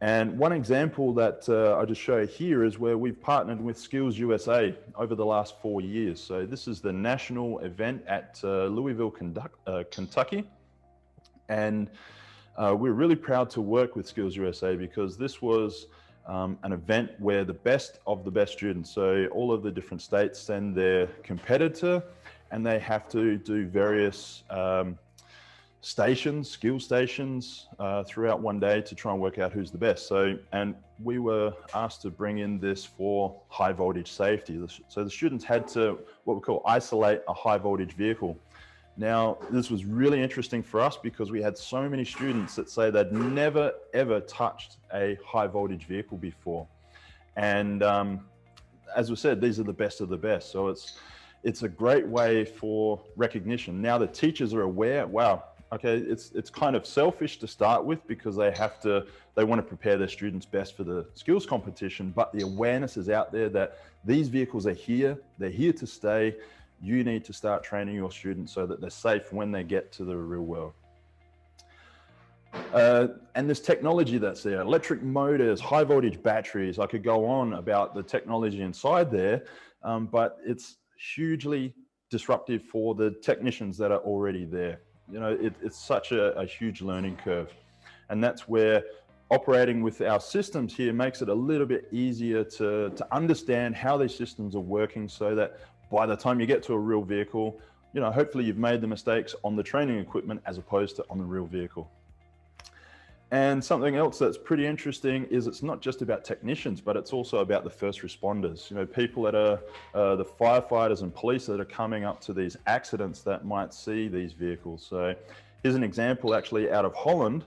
I: And one example that I just show here is where we've partnered with Skills USA over the last 4 years. So this is the national event at Louisville, Kentucky. And we're really proud to work with Skills USA because this was an event where the best of the best students, so all of the different states send their competitor and they have to do various skill stations throughout one day to try and work out who's the best. So, and we were asked to bring in this for high voltage safety. So the students had to, what we call, isolate a high voltage vehicle. Now, this was really interesting for us because we had so many students that say they'd never, ever touched a high voltage vehicle before. And as we said, these are the best of the best. So it's a great way for recognition. Now the teachers are aware, wow, okay, it's kind of selfish to start with because they want to prepare their students best for the skills competition, but the awareness is out there that these vehicles are here, they're here to stay. You need to start training your students so that they're safe when they get to the real world. And this technology that's there, electric motors, high voltage batteries, I could go on about the technology inside there, but it's hugely disruptive for the technicians that are already there. You know, it's such a huge learning curve. And that's where operating with our systems here makes it a little bit easier to understand how these systems are working so that by the time you get to a real vehicle, you know, hopefully you've made the mistakes on the training equipment as opposed to on the real vehicle. And something else that's pretty interesting is it's not just about technicians, but it's also about the first responders. You know, people that are the firefighters and police that are coming up to these accidents that might see these vehicles. So here's an example actually out of Holland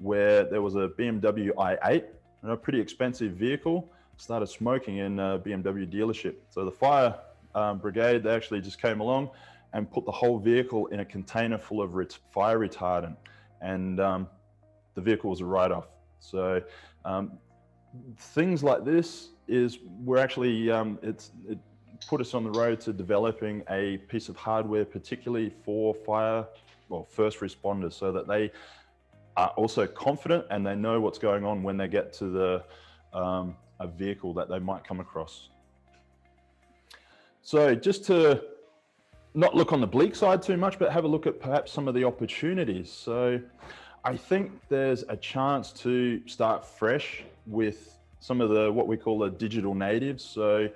I: where there was a BMW i8, a pretty expensive vehicle, started smoking in a BMW dealership. So the fire brigade, they actually just came along and put the whole vehicle in a container full of fire retardant, and the vehicle was a write-off. So things like this we're actually, it put us on the road to developing a piece of hardware, particularly for first responders, so that they are also confident and they know what's going on when they get to a vehicle that they might come across. So just to not look on the bleak side too much, but have a look at perhaps some of the opportunities. So I think there's a chance to start fresh with some of what we call the digital natives. So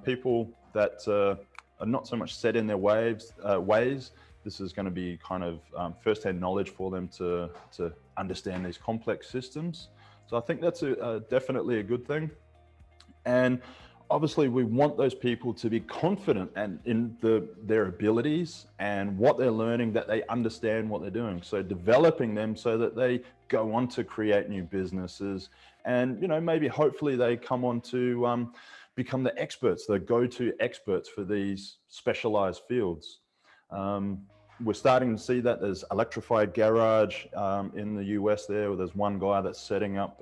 I: people that are not so much set in their ways. This is going to be kind of first-hand knowledge for them to understand these complex systems. So I think that's definitely a good thing. And obviously, we want those people to be confident and in their abilities and what they're learning, that they understand what they're doing. So developing them so that they go on to create new businesses, and maybe hopefully they come on to become the experts, the go-to experts for these specialized fields. We're starting to see that there's electrified garage in the US there, where there's one guy that's setting up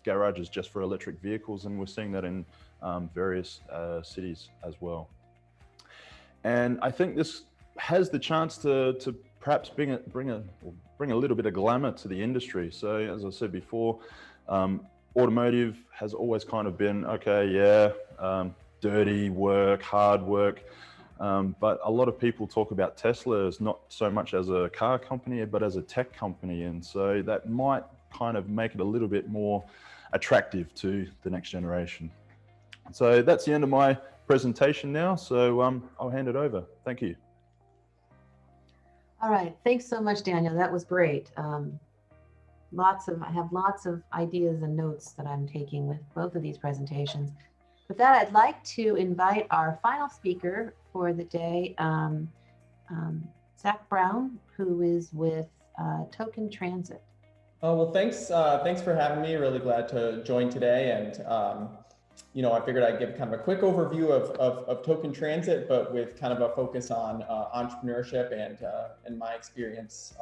I: garages just for electric vehicles, and we're seeing that in various cities as well. And I think this has the chance to perhaps bring a little bit of glamour to the industry. So as I said before, automotive has always kind of been, okay, yeah, dirty work, hard work. But a lot of people talk about Tesla as not so much as a car company, but as a tech company. And so that might kind of make it a little bit more attractive to the next generation. So that's the end of my presentation now. So I'll hand it over. Thank you.
A: All right. Thanks so much, Daniel. That was great. I have lots of ideas and notes that I'm taking with both of these presentations. With that, I'd like to invite our final speaker for the day, Zach Brown, who is with Token Transit.
J: Oh, well, thanks for having me. Really glad to join today. And, I figured I'd give kind of a quick overview of Token Transit, but with kind of a focus on entrepreneurship and my experience,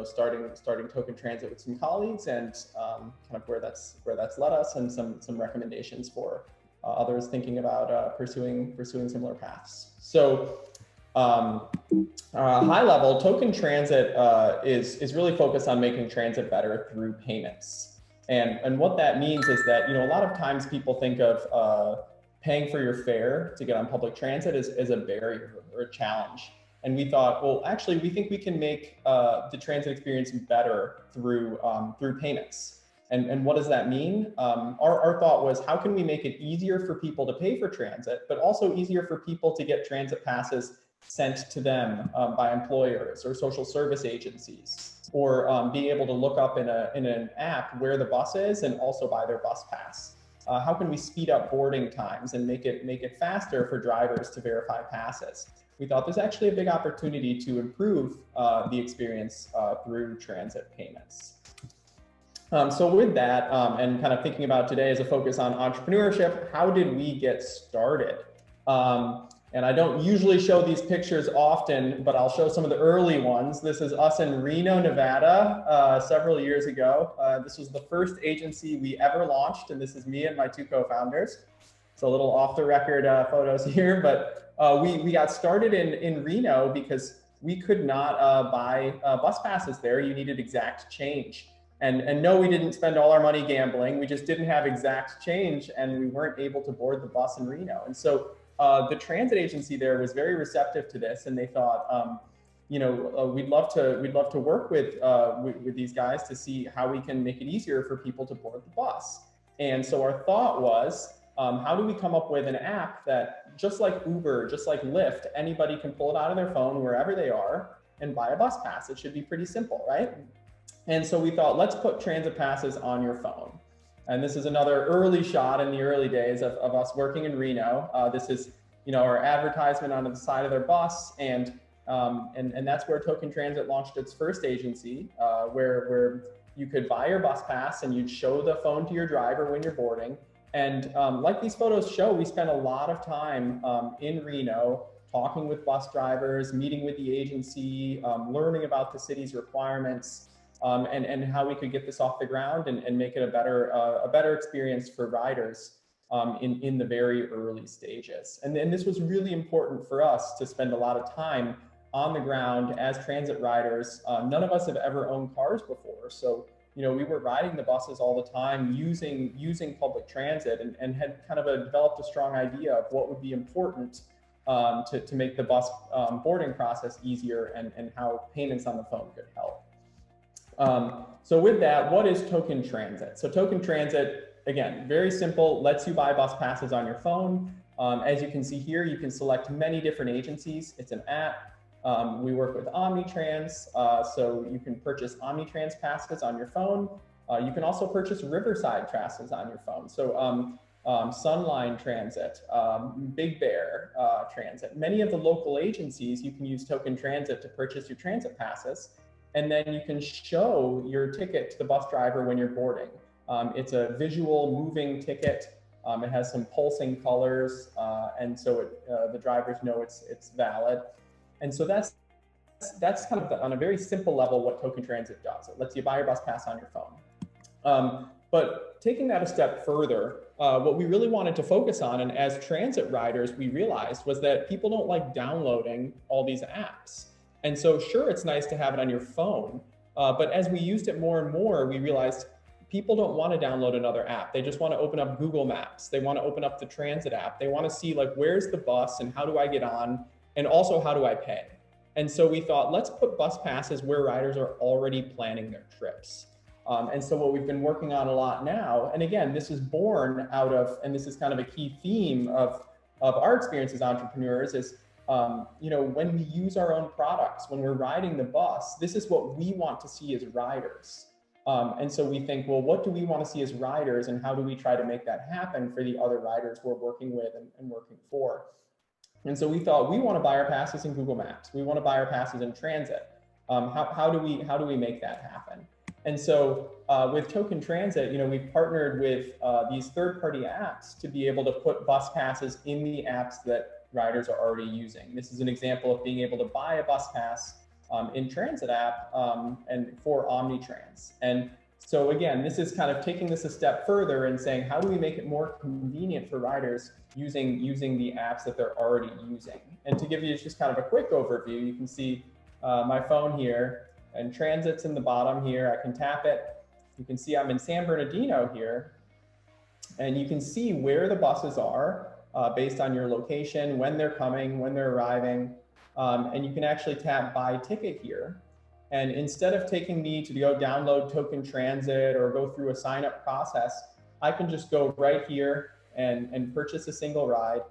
J: starting Token Transit with some colleagues and kind of where that's led us, and some recommendations for others thinking about pursuing similar paths. So, high level, Token Transit is really focused on making transit better through payments. And what that means is that, a lot of times people think of paying for your fare to get on public transit as a barrier or a challenge. And we thought, well, actually, we think we can make the transit experience better through payments. And what does that mean? Our thought was, how can we make it easier for people to pay for transit, but also easier for people to get transit passes sent to them by employers or social service agencies, or being able to look up in an app where the bus is and also buy their bus pass. How can we speed up boarding times and make it faster for drivers to verify passes? We thought there's actually a big opportunity to improve the experience through transit payments. So with that, and kind of thinking about today as a focus on entrepreneurship, how did we get started? And I don't usually show these pictures often, but I'll show some of the early ones. This is us in Reno, Nevada, several years ago. This was the first agency we ever launched, and this is me and my two co-founders. It's a little off the record photos here, but we got started in Reno because we could not buy bus passes there. You needed exact change. And no, we didn't spend all our money gambling. We just didn't have exact change, and we weren't able to board the bus in Reno. And so the transit agency there was very receptive to this, and they thought, we'd love to work with these guys to see how we can make it easier for people to board the bus. And so our thought was, how do we come up with an app that, just like Uber, just like Lyft, anybody can pull it out of their phone wherever they are and buy a bus pass? It should be pretty simple, right? And so we thought, let's put transit passes on your phone. And this is another early shot in the early days of us working in Reno. This is, our advertisement on the side of their bus, and that's where Token Transit launched its first agency, where you could buy your bus pass and you'd show the phone to your driver when you're boarding. And like these photos show, we spent a lot of time in Reno talking with bus drivers, meeting with the agency, learning about the city's requirements. And how we could get this off the ground and make it a better experience for riders in the very early stages. And this was really important for us to spend a lot of time on the ground as transit riders. None of us have ever owned cars before, so we were riding the buses all the time, using public transit, and had kind of developed a strong idea of what would be important to make the bus boarding process easier, and how payments on the phone could help. So with that, what is Token Transit? So Token Transit, again, very simple, lets you buy bus passes on your phone. As you can see here, you can select many different agencies. It's an app. We work with Omnitrans, so you can purchase Omnitrans passes on your phone. You can also purchase Riverside passes on your phone. So Sunline Transit, Big Bear Transit, many of the local agencies, you can use Token Transit to purchase your transit passes. And then you can show your ticket to the bus driver when you're boarding. It's a visual moving ticket. It has some pulsing colors, and so the drivers know it's valid. And so that's kind of on a very simple level what Token Transit does. It lets you buy your bus pass on your phone. But taking that a step further, what we really wanted to focus on, and as transit riders we realized, was that people don't like downloading all these apps. And so sure, it's nice to have it on your phone, but as we used it more and more, we realized people don't want to download another app. They just want to open up Google Maps. They want to open up the transit app. They want to see, like, where's the bus and how do I get on? And also, how do I pay? And so we thought, let's put bus passes where riders are already planning their trips. And so what we've been working on a lot now, and again, this is born out of, and this is kind of a key theme of our experience as entrepreneurs, is when we use our own products, when we're riding the bus, this is what we want to see as riders. And so we think, well, what do we want to see as riders, and how do we try to make that happen for the other riders we're working with and working for? And so we thought, we want to buy our passes in Google Maps. We want to buy our passes in transit. How do we make that happen? And so with Token Transit, we've partnered with these third-party apps to be able to put bus passes in the apps that riders are already using. This is an example of being able to buy a bus pass in transit app and for Omnitrans. And so again, this is kind of taking this a step further and saying, how do we make it more convenient for riders using the apps that they're already using? And to give you just kind of a quick overview, you can see my phone here, and Transit's in the bottom here. I can tap it. You can see I'm in San Bernardino here, and you can see where the buses are based on your location, when they're coming, when they're arriving. And you can actually tap buy ticket here. And instead of taking me to go download Token Transit or go through a sign up process, I can just go right here and purchase a single ride.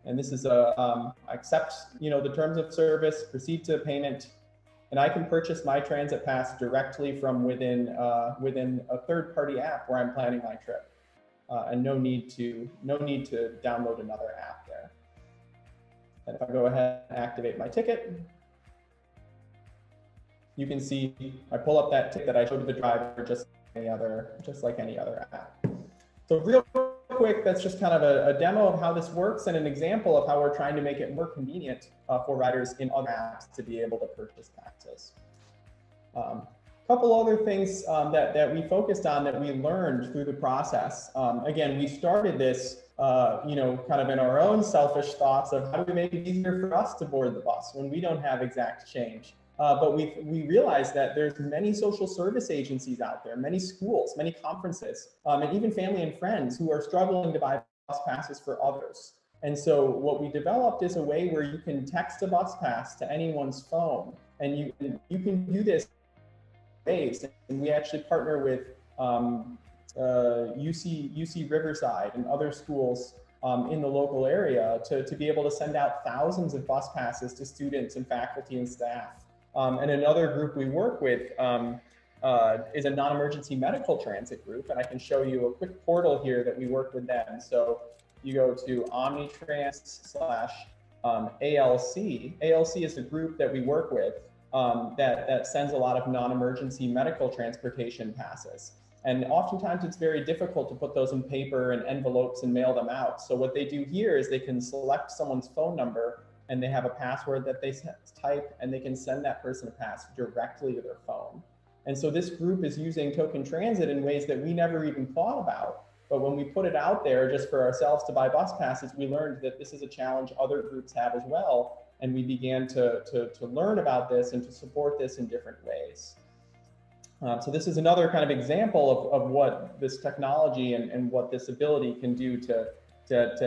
J: And this is accept the terms of service, proceed to payment, and I can purchase my transit pass directly from within a third-party app where I'm planning my trip, and no need to download another app there. And if I go ahead and activate my ticket, you can see I pull up that ticket that I showed to the driver just like any other app. So real quick, that's just kind of a demo of how this works and an example of how we're trying to make it more convenient for riders in other apps to be able to purchase passes. A couple other things that we focused on that we learned through the process. Again, we started this kind of in our own selfish thoughts of how do we make it easier for us to board the bus when we don't have exact change. But we realized that there's many social service agencies out there, many schools, many conferences, and even family and friends who are struggling to buy bus passes for others. And so what we developed is a way where you can text a bus pass to anyone's phone, and you can do this ways. And we actually partner with UC Riverside and other schools in the local area to be able to send out thousands of bus passes to students and faculty and staff. And another group we work with is a non-emergency medical transit group. And I can show you a quick portal here that we work with them. So you go to Omnitrans/ALC. ALC is a group that we work with that sends a lot of non-emergency medical transportation passes. And oftentimes it's very difficult to put those in paper and envelopes and mail them out. So what they do here is they can select someone's phone number and they have a password that they type, and they can send that person a pass directly to their phone. And so this group is using Token Transit in ways that we never even thought about. But when we put it out there just for ourselves to buy bus passes, we learned that this is a challenge other groups have as well. And we began to learn about this and to support this in different ways. So this is another kind of example of what this technology and what this ability can do to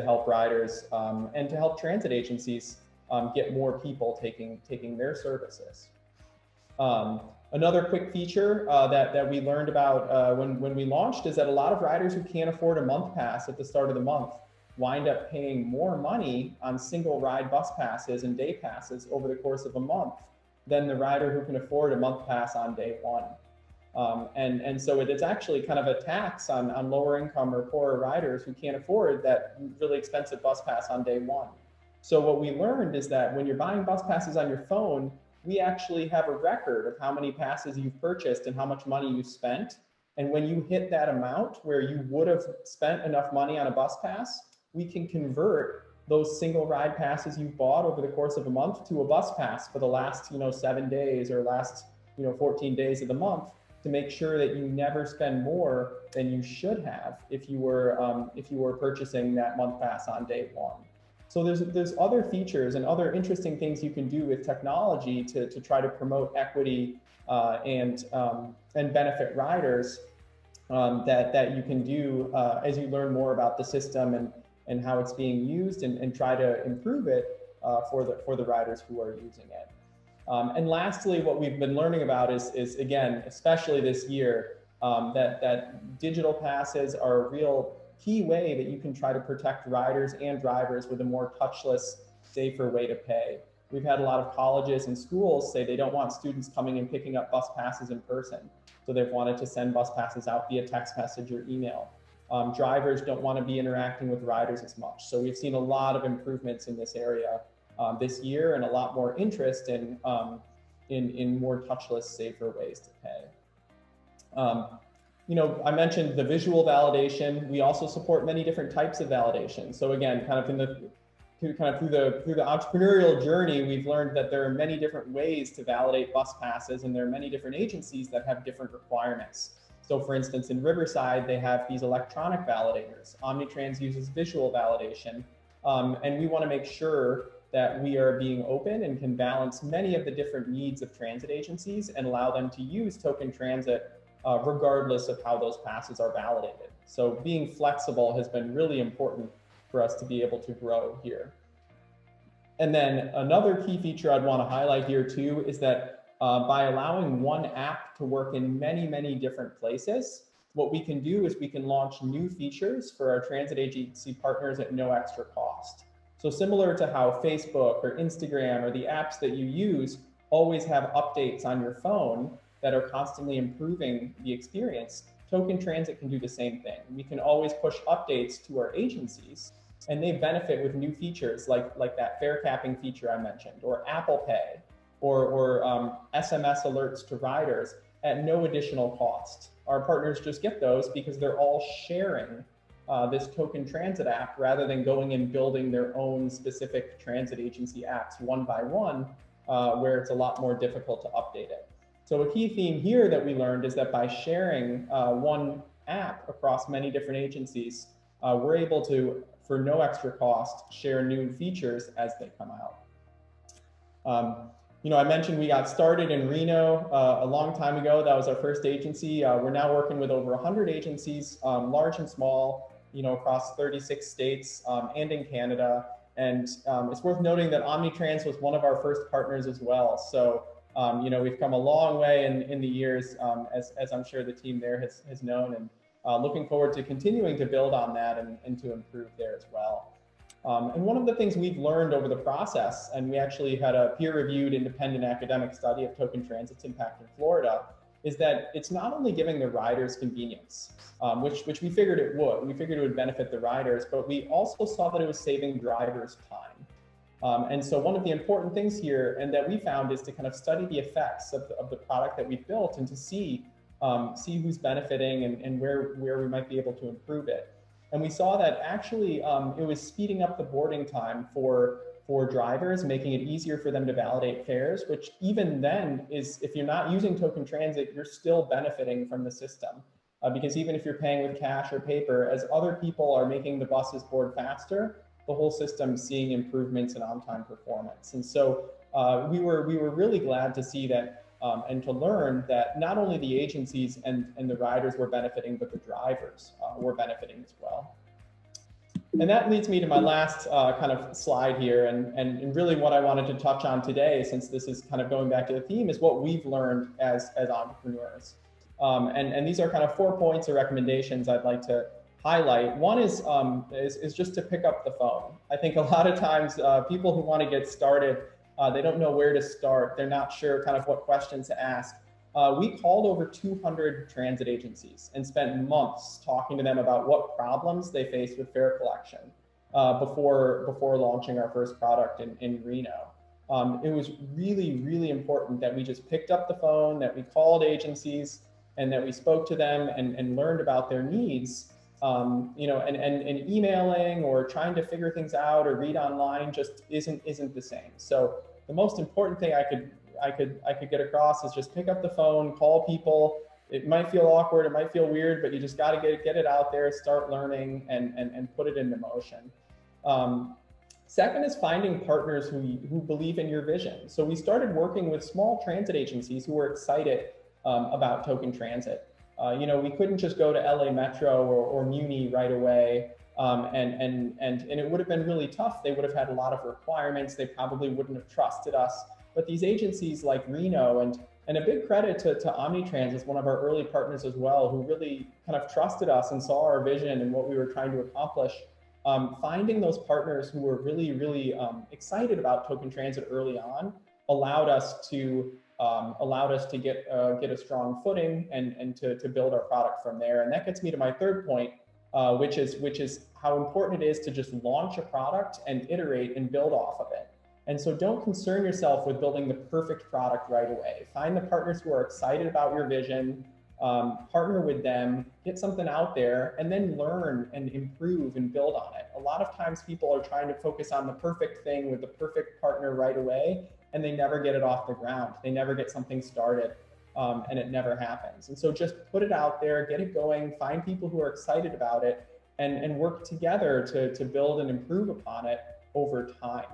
J: help riders and to help transit agencies get more people taking their services. Another quick feature that we learned about when we launched is that a lot of riders who can't afford a month pass at the start of the month wind up paying more money on single ride bus passes and day passes over the course of a month than the rider who can afford a month pass on day one. And so it's actually kind of a tax on lower income or poorer riders who can't afford that really expensive bus pass on day one. So what we learned is that when you're buying bus passes on your phone, we actually have a record of how many passes you've purchased and how much money you spent. And when you hit that amount where you would have spent enough money on a bus pass, we can convert those single ride passes you've bought over the course of a month to a bus pass for the last 7 days or last 14 days of the month, to make sure that you never spend more than you should have if you were purchasing that month pass on day one. So there's other features and other interesting things you can do with technology to try to promote equity and benefit riders that you can do as you learn more about the system and how it's being used and try to improve it for the riders who are using it. And lastly, what we've been learning about is again, especially this year, that digital passes are a real key way that you can try to protect riders and drivers with a more touchless, safer way to pay. We've had a lot of colleges and schools say they don't want students coming and picking up bus passes in person. So they've wanted to send bus passes out via text message or email. Drivers don't want to be interacting with riders as much. So we've seen a lot of improvements in this area this year, and a lot more interest in more touchless, safer ways to pay. You know, I mentioned the visual validation. We also support many different types of validation. So again, through the entrepreneurial journey, we've learned that there are many different ways to validate bus passes, and there are many different agencies that have different requirements. So for instance, in Riverside, they have these electronic validators. Omnitrans uses visual validation. And we want to make sure that we are being open and can balance many of the different needs of transit agencies and allow them to use token transit regardless of how those passes are validated. So being flexible has been really important for us to be able to grow here. And then another key feature I'd want to highlight here too is that by allowing one app to work in many, many different places, what we can do is we can launch new features for our transit agency partners at no extra cost. So similar to how Facebook or Instagram or the apps that you use always have updates on your phone that are constantly improving the experience, Token Transit can do the same thing. We can always push updates to our agencies, and they benefit with new features like that fare capping feature I mentioned, or Apple Pay, or SMS alerts to riders at no additional cost. Our partners just get those because they're all sharing this Token Transit app rather than going and building their own specific transit agency apps one by one, where it's a lot more difficult to update it. So a key theme here that we learned is that by sharing one app across many different agencies, we're able to, for no extra cost, share new features as they come out. You know, I mentioned we got started in Reno a long time ago. That was our first agency. We're now working with over 100 agencies, large and small, you know, across 36 states and in Canada. And it's worth noting that Omnitrans was one of our first partners as well. So, you know, we've come a long way in the years, as I'm sure the team there has known, and looking forward to continuing to build on that and to improve there as well. And one of the things we've learned over the process, and we actually had a peer-reviewed independent academic study of Token Transit's impact in Florida, is that it's not only giving the riders convenience, which we figured it would. We figured it would benefit the riders, but we also saw that it was saving drivers time. And so one of the important things here, and that we found, is to kind of study the effects of the product that we've built and to see who's benefiting and where we might be able to improve it. And we saw that actually it was speeding up the boarding time for drivers, making it easier for them to validate fares, which even then is, if you're not using Token Transit, you're still benefiting from the system. Because even if you're paying with cash or paper, as other people are making the buses board faster, the whole system's seeing improvements in on-time performance. And so we were really glad to see that and to learn that not only the agencies and the riders were benefiting, but the drivers were benefiting as well. And that leads me to my last kind of slide here. And really what I wanted to touch on today, since this is kind of going back to the theme, is what we've learned as entrepreneurs. And these are kind of 4 points or recommendations I'd like to highlight. One is just to pick up the phone. I think a lot of times people who want to get started, they don't know where to start. They're not sure kind of what questions to ask. We called over 200 transit agencies and spent months talking to them about what problems they faced with fare collection before launching our first product in Reno. It was really, really important that we just picked up the phone, that we called agencies, and that we spoke to them and learned about their needs. You know, and emailing or trying to figure things out or read online just isn't the same. So the most important thing I could get across is just pick up the phone, call people. It might feel awkward, it might feel weird, but you just got to get it out there, start learning, and put it into motion. Second is finding partners who believe in your vision. So we started working with small transit agencies who were excited about Token Transit. You know, we couldn't just go to LA Metro or Muni right away. And it would have been really tough. They would have had a lot of requirements. They probably wouldn't have trusted us. But these agencies like Reno, and a big credit to Omnitrans as one of our early partners as well, who really kind of trusted us and saw our vision and what we were trying to accomplish. Finding those partners who were really, really excited about Token Transit early on allowed us to get a strong footing and to build our product from there. And that gets me to my third point, which is how important it is to just launch a product and iterate and build off of it. And so don't concern yourself with building the perfect product right away. Find the partners who are excited about your vision, partner with them, get something out there, and then learn and improve and build on it. A lot of times people are trying to focus on the perfect thing with the perfect partner right away, and they never get it off the ground. They never get something started, and it never happens. And so just put it out there, get it going, find people who are excited about it, and work together to build and improve upon it over time.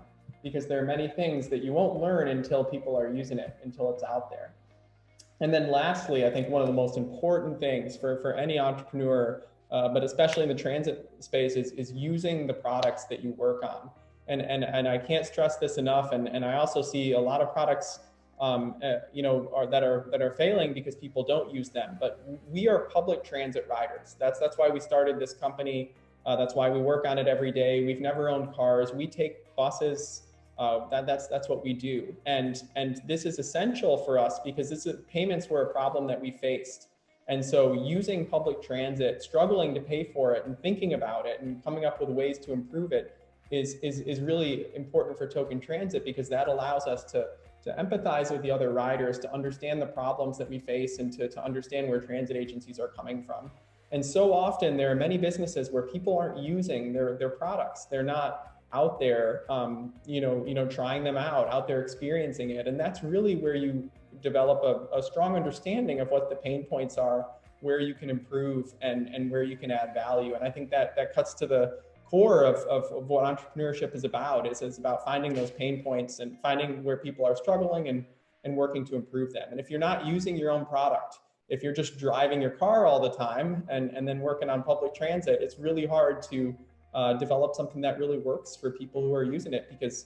J: Because there are many things that you won't learn until people are using it, until it's out there. And then lastly, I think one of the most important things for any entrepreneur, but especially in the transit space, is using the products that you work on. And I can't stress this enough. And I also see a lot of products, that are failing because people don't use them. But we are public transit riders. That's why we started this company. That's why we work on it every day. We've never owned cars. We take buses. That's what we do, and this is essential for us because payments were a problem that we faced, and so using public transit, struggling to pay for it, and thinking about it, and coming up with ways to improve it is really important for Token Transit, because that allows us to empathize with the other riders, to understand the problems that we face, and to understand where transit agencies are coming from. And so often there are many businesses where people aren't using their products. They're not out there, trying them out there experiencing it. And that's really where you develop a strong understanding of what the pain points are, where you can improve, and where you can add value. And I think that cuts to the core of what entrepreneurship is about. It's about finding those pain points and finding where people are struggling and working to improve them. And if you're not using your own product, if you're just driving your car all the time and then working on public transit, it's really hard to develop something that really works for people who are using it, because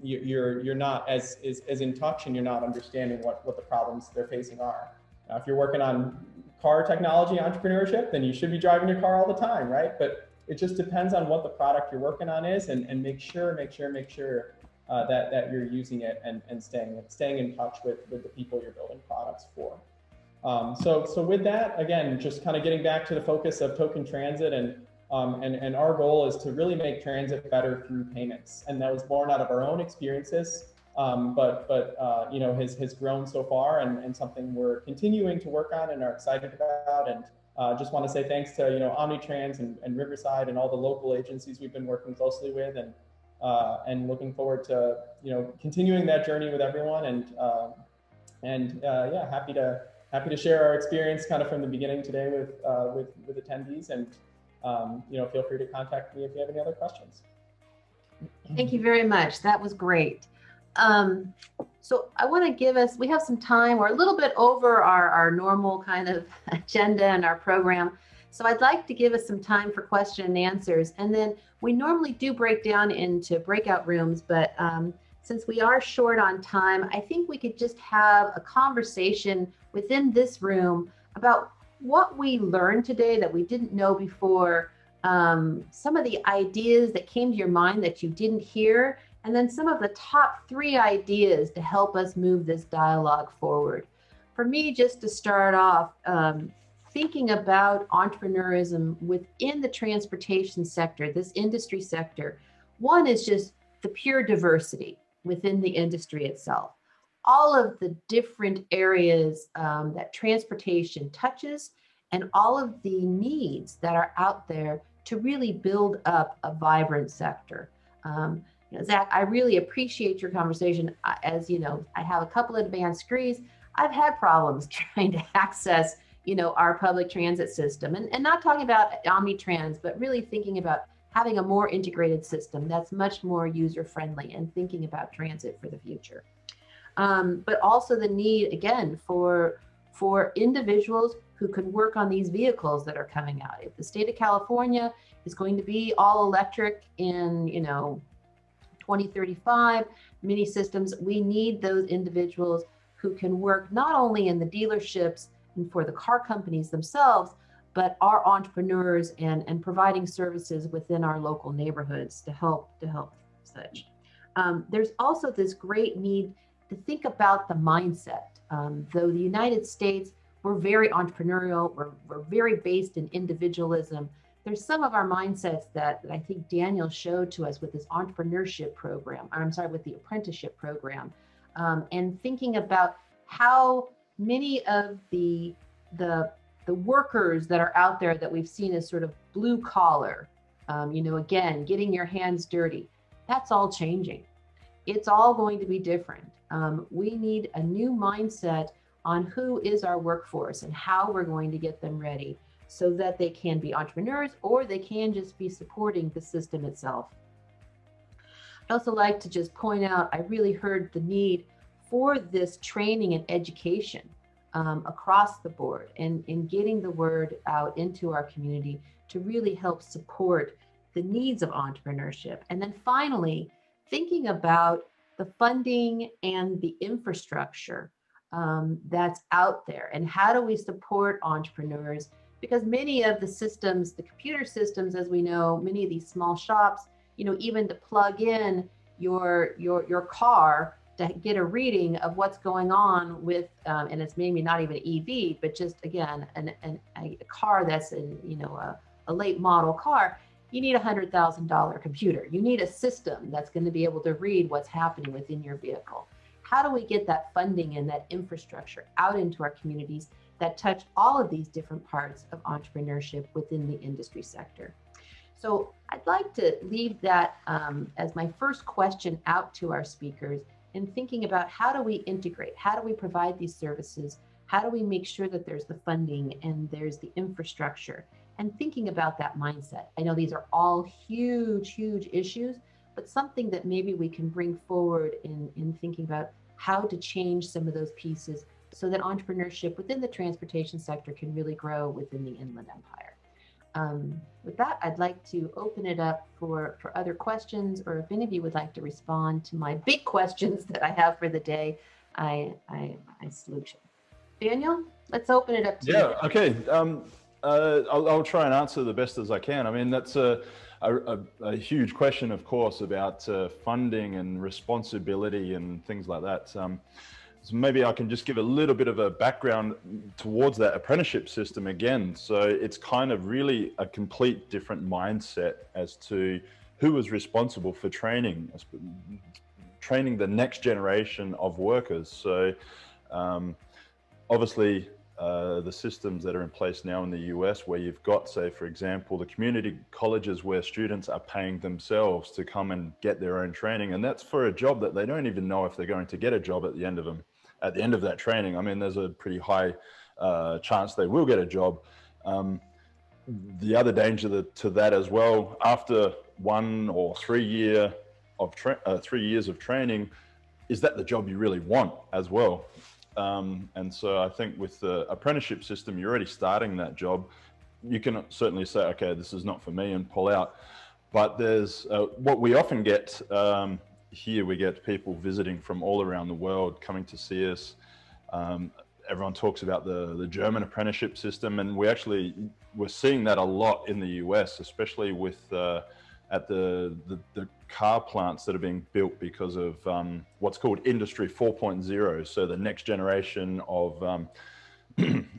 J: you're not as in touch, and you're not understanding what the problems they're facing are. Now, if you're working on car technology entrepreneurship, then you should be driving your car all the time, right? But it just depends on what the product you're working on is, and make sure that you're using it and staying in touch with the people you're building products for. So with that, again, just kind of getting back to the focus of Token Transit, and our goal is to really make transit better through payments. And that was born out of our own experiences, but has grown so far, and something we're continuing to work on and are excited about. And just want to say thanks to Omnitrans and Riverside and all the local agencies we've been working closely with, and looking forward to continuing that journey with everyone. Happy to share our experience kind of from the beginning today with attendees. And feel free to contact me if you have any other questions.
A: Thank you very much. That was great. So I want to we have some time. We're a little bit over our normal kind of agenda and our program. So I'd like to give us some time for question and answers. And then we normally do break down into breakout rooms, but since we are short on time, I think we could just have a conversation within this room about what we learned today that we didn't know before, some of the ideas that came to your mind that you didn't hear, and then some of the top 3 ideas to help us move this dialogue forward. For me, just to start off, thinking about entrepreneurism within the transportation sector, this industry sector, one is just the pure diversity within the industry itself. All of the different areas that transportation touches, and all of the needs that are out there to really build up a vibrant sector. Zach, I really appreciate your conversation. As you know, I have a couple of advanced degrees. I've had problems trying to access, our public transit system, and not talking about Omnitrans, but really thinking about having a more integrated system that's much more user-friendly and thinking about transit for the future. But also the need, again, for individuals who can work on these vehicles that are coming out. If the state of California is going to be all electric in, 2035, mini systems, we need those individuals who can work not only in the dealerships and for the car companies themselves, but our entrepreneurs and providing services within our local neighborhoods to help such. There's also this great need to think about the mindset. Though the United States, we're very entrepreneurial, we're very based in individualism. there's some of our mindsets that I think Daniel showed to us with this entrepreneurship program, or I'm sorry, with the apprenticeship program, and thinking about how many of the workers that are out there that we've seen as sort of blue collar, again, getting your hands dirty, that's all changing. It's all going to be different. We need a new mindset on who is our workforce and how we're going to get them ready so that they can be entrepreneurs or they can just be supporting the system itself. I'd also like to just point out, I really heard the need for this training and education across the board and in getting the word out into our community to really help support the needs of entrepreneurship. And then finally, thinking about the funding and the infrastructure that's out there and how do we support entrepreneurs, because many of the systems, the computer systems, as we know, many of these small shops, even to plug in your car to get a reading of what's going on with, and it's maybe not even an EV, but just again, a car that's a late model car, you need a $100,000 computer. You need a system that's going to be able to read what's happening within your vehicle. How do we get that funding and that infrastructure out into our communities that touch all of these different parts of entrepreneurship within the industry sector? So I'd like to leave that as my first question out to our speakers in thinking about how do we integrate, how do we provide these services, how do we make sure that there's the funding and there's the infrastructure, and thinking about that mindset. I know these are all huge, huge issues, but something that maybe we can bring forward in thinking about how to change some of those pieces so that entrepreneurship within the transportation sector can really grow within the Inland Empire. With that, I'd like to open it up for other questions, or if any of you would like to respond to my big questions that I have for the day, I salute you. Daniel, let's open it up to you.
I: Yeah, okay. I'll try and answer the best as I can. I mean, that's a huge question, of course, about funding and responsibility and things like that. So maybe I can just give a little bit of a background towards that apprenticeship system again. So it's kind of really a complete different mindset as to who is responsible for training the next generation of workers. So obviously, the systems that are in place now in the US, where you've got, say, for example, the community colleges where students are paying themselves to come and get their own training. And that's for a job that they don't even know if they're going to get a job at the end of that training. I mean, there's a pretty high chance they will get a job. The other danger to that as well, after 1 or 3 years of training, is that the job you really want as well? And so I think with the apprenticeship system, you're already starting that job. You can certainly say, okay, this is not for me, and pull out. But there's what we often get here, we get people visiting from all around the world coming to see us. Everyone talks about the German apprenticeship system, and we're seeing that a lot in the US, especially with at the car plants that are being built because of what's called Industry 4.0. So the next generation of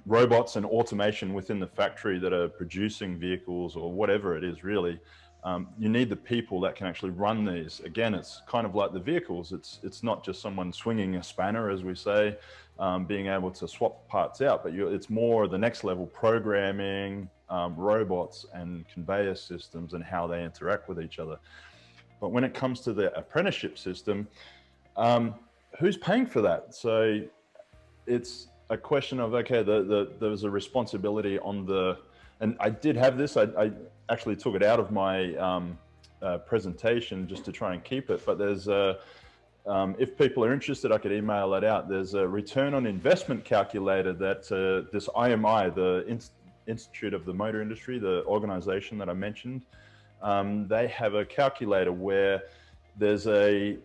I: robots and automation within the factory that are producing vehicles or whatever it is really. You need the people that can actually run these. Again, it's kind of like the vehicles. It's not just someone swinging a spanner, as we say, being able to swap parts out, but it's more the next level programming, robots and conveyor systems and how they interact with each other. But when it comes to the apprenticeship system, who's paying for that? So it's a question of, okay, there's a responsibility on and I did have this, I actually took it out of my presentation just to try and keep it, but there's if people are interested, I could email it out. There's a return on investment calculator that this IMI, the Institute of the Motor Industry, the organization that I mentioned, they have a calculator where there's a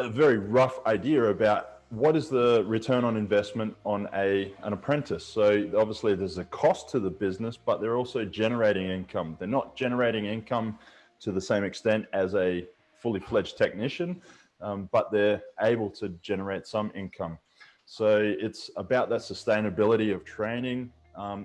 I: very rough idea about what is the return on investment on an apprentice. So obviously there's a cost to the business, but they're also generating income. They're not generating income to the same extent as a fully fledged technician, but they're able to generate some income. So it's about that sustainability of training,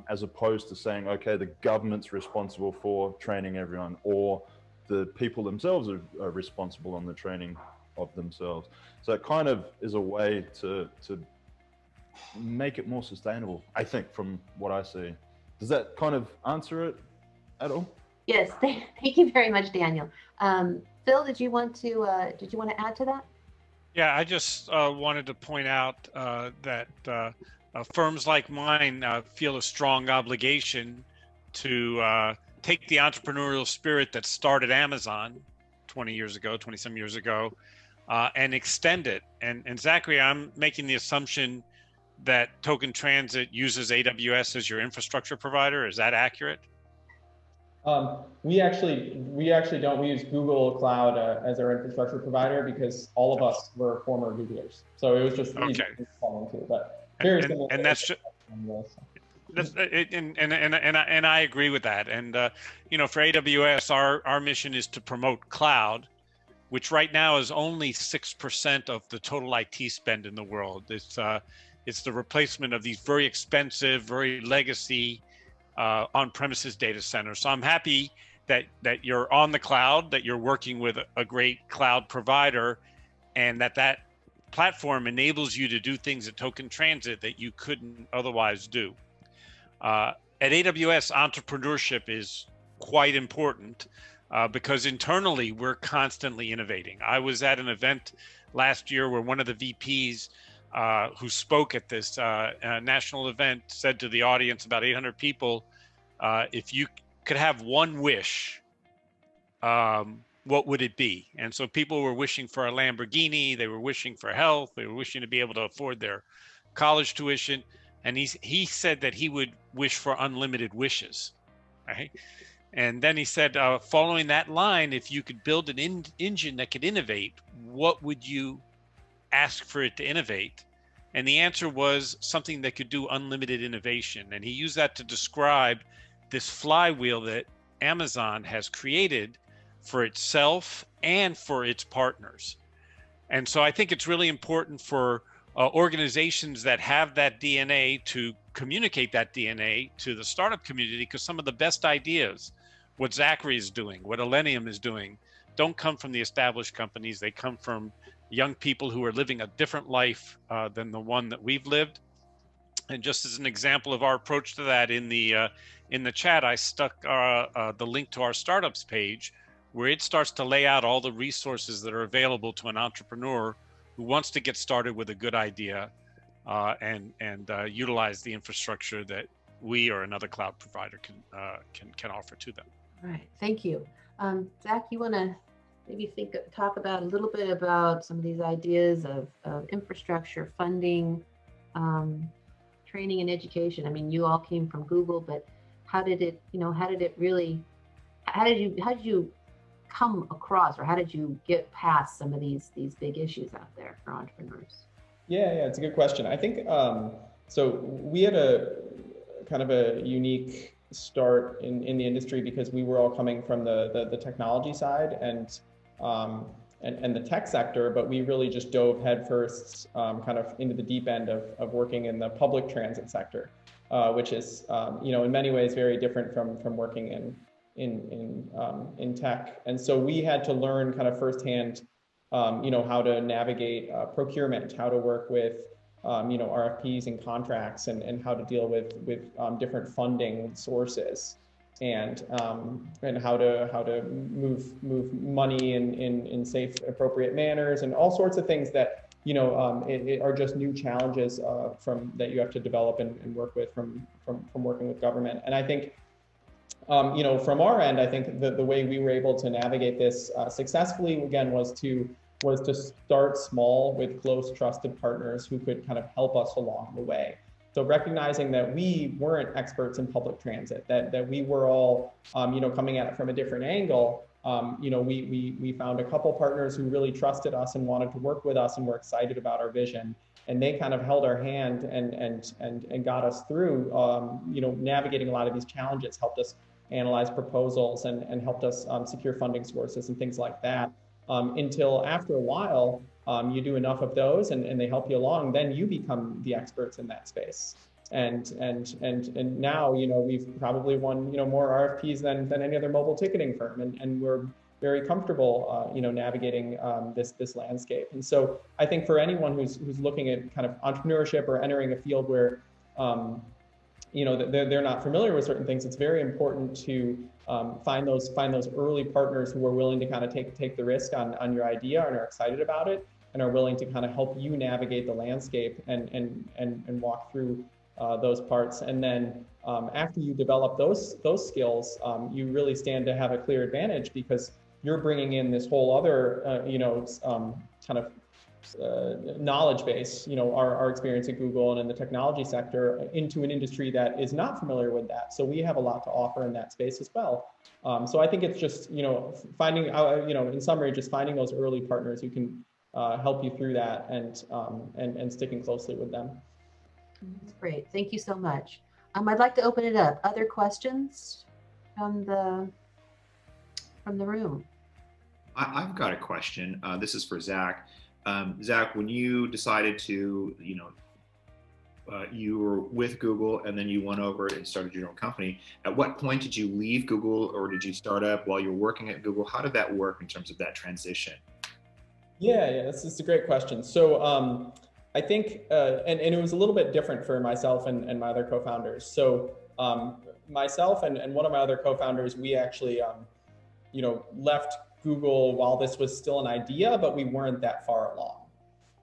I: as opposed to saying, okay, the government's responsible for training everyone, or the people themselves are responsible on the training of themselves. So it kind of is a way to make it more sustainable, I think, from what I see. Does that kind of answer it at all?
A: Yes, thank you very much, Daniel. Phil, did you want to add to that?
E: Yeah, I just wanted to point out that firms like mine feel a strong obligation to take the entrepreneurial spirit that started Amazon 20 some years ago, and extend it. And Zachary, I'm making the assumption that Token Transit uses AWS as your infrastructure provider. Is that accurate?
J: We actually don't. We use Google Cloud as our infrastructure provider because all of us were former Googlers, so it was just easy to fall into. But
E: and that's just, and I agree with that. And you know, for AWS, our mission is to promote cloud, which right now is only 6% of the total IT spend in the world. It's the replacement of these very expensive, very legacy on-premises data centers. So I'm happy that you're on the cloud, that you're working with a great cloud provider, and that platform enables you to do things at Token Transit that you couldn't otherwise do. At AWS, entrepreneurship is quite important because internally we're constantly innovating. I was at an event last year where one of the VPs who spoke at this national event said to the audience, about 800 people, if you could have one wish, what would it be? And so people were wishing for a Lamborghini, they were wishing for health, they were wishing to be able to afford their college tuition. And he said that he would wish for unlimited wishes, right? And then he said, following that line, if you could build an engine that could innovate, what would you ask for it to innovate? And the answer was something that could do unlimited innovation. And he used that to describe this flywheel that Amazon has created for itself and for its partners. And so I think it's really important for organizations that have that DNA to communicate that DNA to the startup community, because some of the best ideas, what Zachary is doing, what Elenium is doing, don't come from the established companies. They come from young people who are living a different life than the one that we've lived. And just as an example of our approach to that, in the chat, I stuck the link to our startups page, where it starts to lay out all the resources that are available to an entrepreneur who wants to get started with a good idea and utilize the infrastructure that we or another cloud provider can offer to them.
A: All right, thank you. Zach, you want to maybe talk about a little bit about some of these ideas of infrastructure, funding, training and education? I mean, you all came from Google, but how did you come across, or how did you get past some of these big issues out there for entrepreneurs?
J: Yeah, it's a good question. I think so. We had a kind of a unique start in the industry because we were all coming from the technology side and the tech sector, but we really just dove headfirst kind of into the deep end of working in the public transit sector, which is in many ways very different from working in tech. And so we had to learn kind of firsthand how to navigate procurement, how to work with RFPs and contracts, and how to deal with different funding sources, and how to move money in safe, appropriate manners, and all sorts of things that are just new challenges that you have to develop and work with from working with government. And I think from our end, I think the way we were able to navigate this successfully, again, was to start small with close, trusted partners who could kind of help us along the way. So recognizing that we weren't experts in public transit, that we were all, coming at it from a different angle, we found a couple partners who really trusted us and wanted to work with us and were excited about our vision. And they kind of held our hand and got us through, navigating a lot of these challenges, helped us analyze proposals and helped us secure funding sources and things like that. Until after a while, you do enough of those and they help you along, then you become the experts in that space. And now, we've probably won, more RFPs than any other mobile ticketing firm, and we're very comfortable, navigating this landscape. And so I think for anyone who's looking at kind of entrepreneurship or entering a field where, they're not familiar with certain things, it's very important to find those early partners who are willing to kind of take the risk on your idea and are excited about it and are willing to kind of help you navigate the landscape and walk through those parts. And then after you develop those skills, you really stand to have a clear advantage because you're bringing in this whole other, kind of knowledge base, our experience at Google and in the technology sector into an industry that is not familiar with that. So we have a lot to offer in that space as well. So I think it's just, finding, in summary, just finding those early partners who can help you through that and sticking closely with them.
A: That's great. Thank you so much. I'd like to open it up. Other questions from the room?
K: I've got a question. This is for Zach. Zach, when you decided to, you were with Google and then you went over and started your own company. At what point did you leave Google, or did you start up while you were working at Google? How did that work in terms of that transition?
J: Yeah, this is a great question. So I think, and it was a little bit different for myself and my other co-founders. So myself and one of my other co-founders, we actually, left Google while this was still an idea, but we weren't that far along.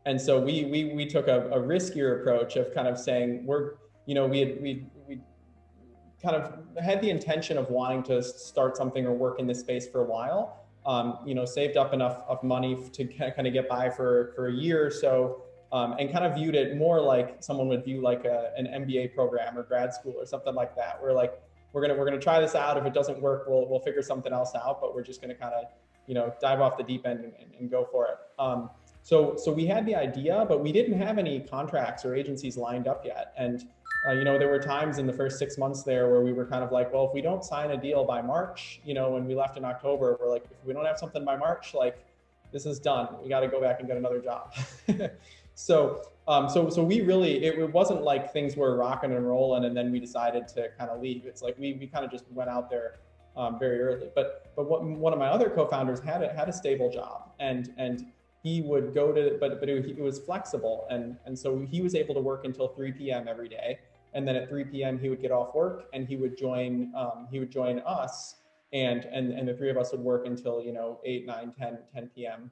J: And so we took a riskier approach of kind of saying we kind of had the intention of wanting to start something or work in this space for a while. Saved up enough of money to kind of get by for a year or so, and kind of viewed it more like someone would view like an MBA program or grad school or something like that. We're like, we're gonna try this out. If it doesn't work, we'll figure something else out. But we're just gonna kind of dive off the deep end and go for it. So we had the idea, but we didn't have any contracts or agencies lined up yet. And there were times in the first 6 months there where we were kind of like, well, if we don't sign a deal by March, when we left in October, we're like, if we don't have something by March, like this is done. We got to go back and get another job. So we really, it wasn't like things were rocking and rolling and then we decided to kind of leave. It's like we kind of just went out there very early. But one of my other co-founders had a stable job and he would go to, but it was flexible. And so he was able to work until 3 p.m. every day. And then at 3 p.m. he would get off work and he would join us and the three of us would work until, 8, 9, 10 p.m.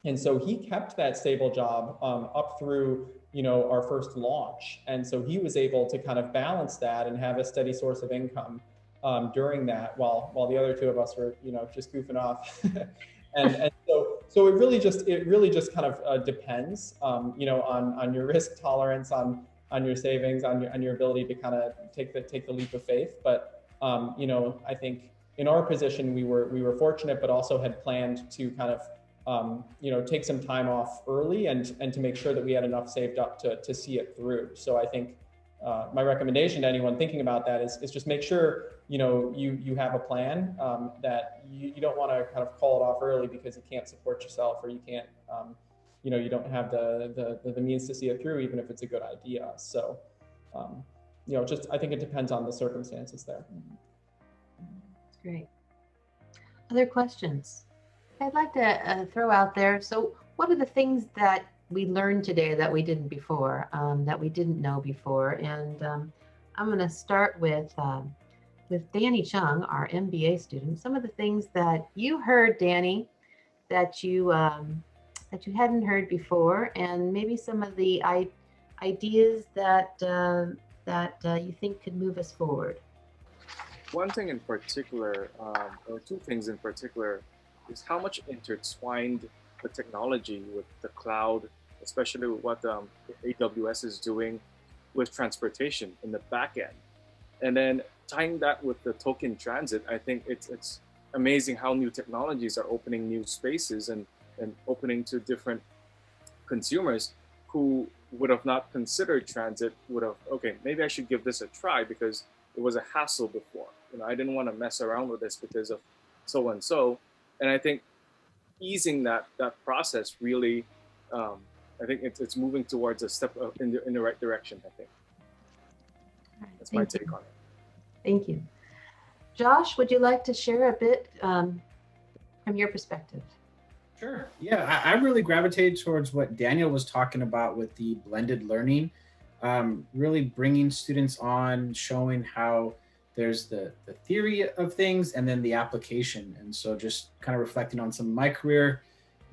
J: And so he kept that stable job up through, our first launch. And so he was able to kind of balance that and have a steady source of income during that while the other two of us were, just goofing off. and so it really just kind of depends, on your risk tolerance, on your savings, on your ability to kind of take the leap of faith. But I think in our position we were fortunate, but also had planned to kind of take some time off early and to make sure that we had enough saved up to see it through. So I think my recommendation to anyone thinking about that is just make sure you have a plan, that you don't want to kind of call it off early because you can't support yourself or you can't you don't have the means to see it through, even if it's a good idea. So just I think it depends on the circumstances there.
A: That's great. Other questions? I'd like to throw out there. So what are the things that we learned today that we didn't before, that we didn't know before? And I'm going to start with Danny Chung, our MBA student. Some of the things that you heard, Danny, that you hadn't heard before, and maybe some of the ideas that you think could move us forward.
L: One thing in particular, or two things in particular, is how much intertwined the technology with the cloud, especially with what AWS is doing with transportation in the back end. And then tying that with the token transit, I think it's amazing how new technologies are opening new spaces and opening to different consumers who would have not considered transit, would have, okay, maybe I should give this a try because it was a hassle before. I didn't want to mess around with this because of so and so. And I think easing that process really, I think it's moving towards a step in the right direction, I think. That's my take on it.
A: Thank you. Josh, would you like to share a bit from your perspective?
M: Sure. Yeah, I really gravitated towards what Daniel was talking about with the blended learning, really bringing students on, showing how there's the theory of things and then the application. And so just kind of reflecting on some of my career,